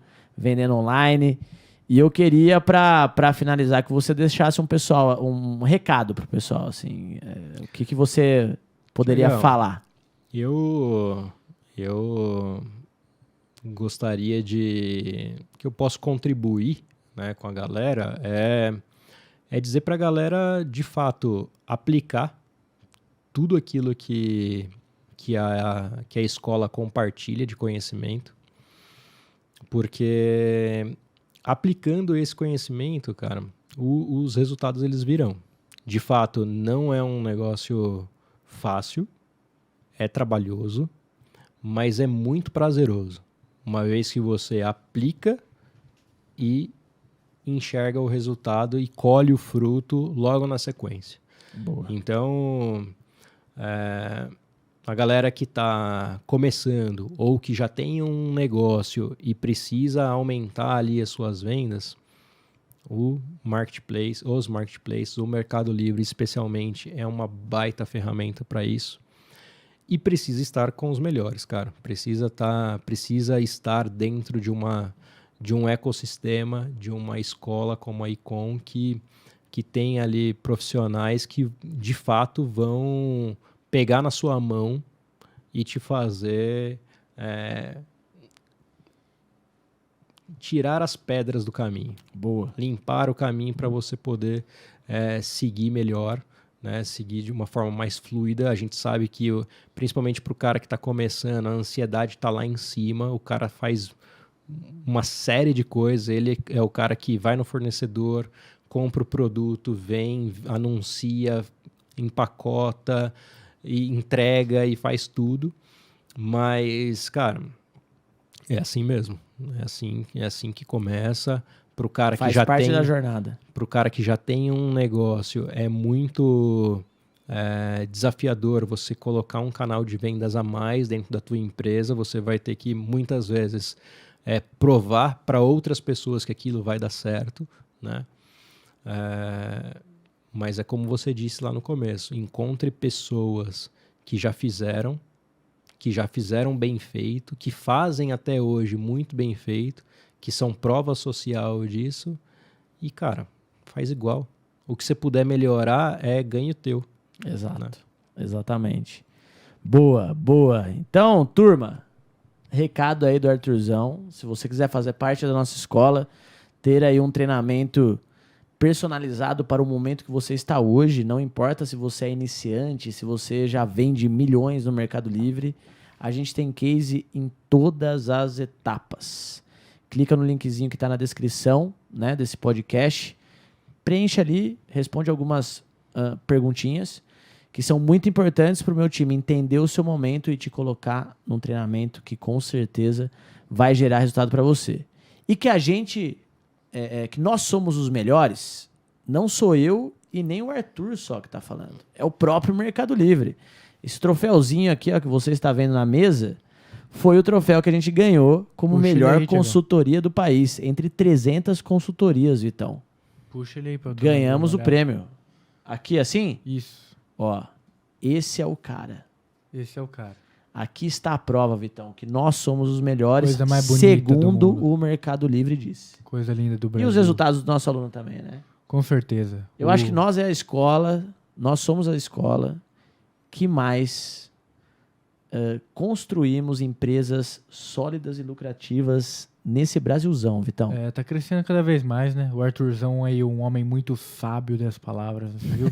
online. E eu queria, para finalizar, que você deixasse um recado pro pessoal, assim, o que você poderia falar? Eu gostaria que eu possa contribuir, né, com a galera, é dizer para a galera, de fato, aplicar tudo aquilo que a escola compartilha de conhecimento, porque aplicando esse conhecimento, cara, os resultados eles virão. De fato, não é um negócio fácil, é trabalhoso, mas é muito prazeroso. Uma vez que você aplica e enxerga o resultado e colhe o fruto logo na sequência. Boa. Então, A galera que está começando ou que já tem um negócio e precisa aumentar ali as suas vendas, os marketplaces, o Mercado Livre especialmente, é uma baita ferramenta para isso. E precisa estar com os melhores, cara. Precisa estar dentro de um ecossistema, de uma escola como a Icom, que tem ali profissionais que de fato vão pegar na sua mão e te fazer tirar as pedras do caminho. Boa. Limpar o caminho para você poder seguir melhor, né? Seguir de uma forma mais fluida. A gente sabe que, principalmente para o cara que está começando, a ansiedade está lá em cima, o cara faz uma série de coisas, ele é o cara que vai no fornecedor, compra o produto, vem, anuncia, empacota, e entrega e faz tudo, mas, cara, é assim mesmo, é assim que começa. Pro cara que já parte tem da jornada. Pro cara que já tem um negócio, é muito desafiador você colocar um canal de vendas a mais dentro da tua empresa. Você vai ter que, muitas vezes, provar para outras pessoas que aquilo vai dar certo, né? Mas é como você disse lá no começo, encontre pessoas que já fizeram bem feito, que fazem até hoje muito bem feito, que são prova social disso, e, cara, faz igual. O que você puder melhorar é ganho teu. Exato, né? Exatamente. Boa. Então, turma, recado aí do Arthurzão, se você quiser fazer parte da nossa escola, ter aí um treinamento personalizado para o momento que você está hoje, não importa se você é iniciante, se você já vende milhões no Mercado Livre, a gente tem case em todas as etapas. Clica no linkzinho que está na descrição, né, desse podcast, preenche ali, responde algumas perguntinhas que são muito importantes para o meu time entender o seu momento e te colocar num treinamento que com certeza vai gerar resultado para você. E que a gente... que nós somos os melhores, não sou eu e nem o Arthur só que está falando. É o próprio Mercado Livre. Esse troféuzinho aqui, ó, que você está vendo na mesa, foi o troféu que a gente ganhou como melhor consultoria do país. Entre 300 consultorias, Vitão. Puxa ele aí pra eu ganhamos o prêmio. Aqui assim? Isso. Ó, esse é o cara. Esse é o cara. Aqui está a prova, Vitão, que nós somos os melhores, Coisa mais bonita segundo do mundo. o Mercado Livre disse. Coisa linda do Brasil. E os resultados do nosso aluno também, né? Com certeza. Eu acho que nós é a escola, nós somos a escola que mais construímos empresas sólidas e lucrativas nesse Brasilzão, Vitão. Tá crescendo cada vez mais, né? O Arthurzão aí, um homem muito sábio das palavras, viu?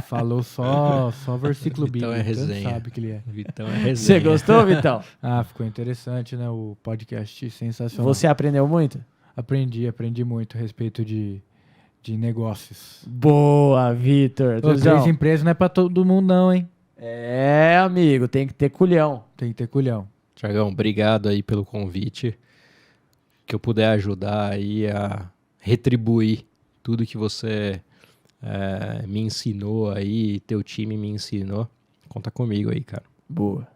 Falou só versículo Vitão bíblico. é resenha. Sabe que ele é. Vitão é resenha. Você gostou, Vitão? Ficou interessante, né? O podcast sensacional. Você aprendeu muito? Aprendi muito a respeito de negócios. Boa, Vitor. 3 empresas não é pra todo mundo não, hein? Amigo, tem que ter culhão. Tem que ter culhão. Tiagão, obrigado aí pelo convite. Que eu puder ajudar aí a retribuir tudo que você me ensinou aí, teu time me ensinou. Conta comigo aí, cara. Boa.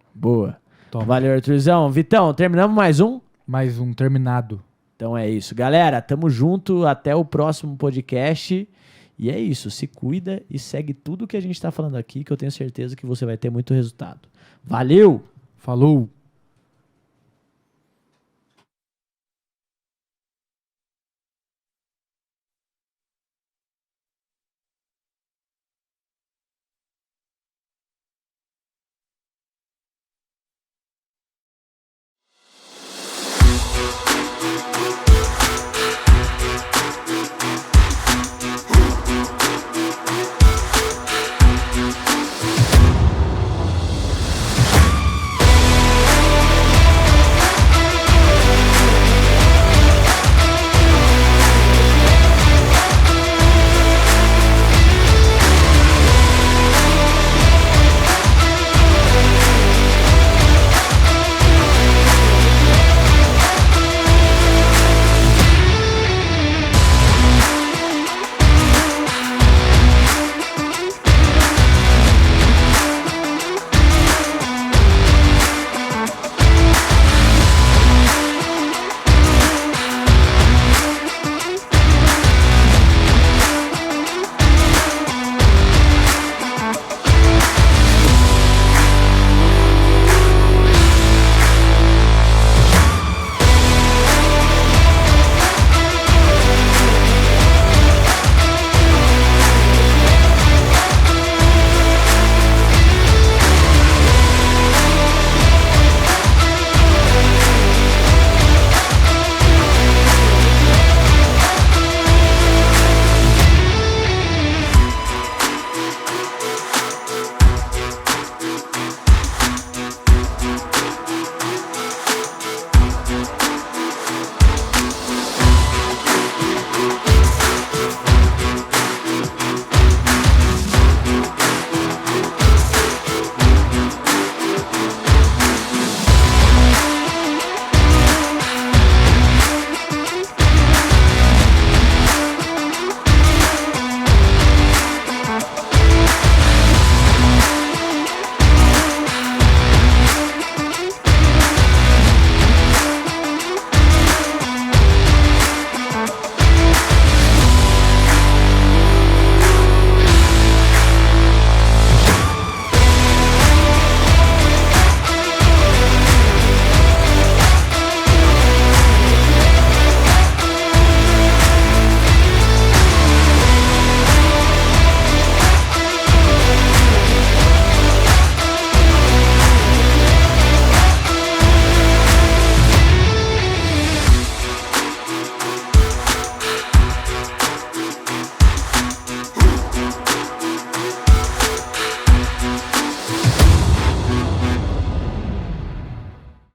Toma. Valeu, Arthurzão. Vitão, terminamos mais um? Mais um terminado. Então é isso. Galera, tamo junto. Até o próximo podcast. E é isso. Se cuida e segue tudo que a gente tá falando aqui, que eu tenho certeza que você vai ter muito resultado. Valeu! Falou!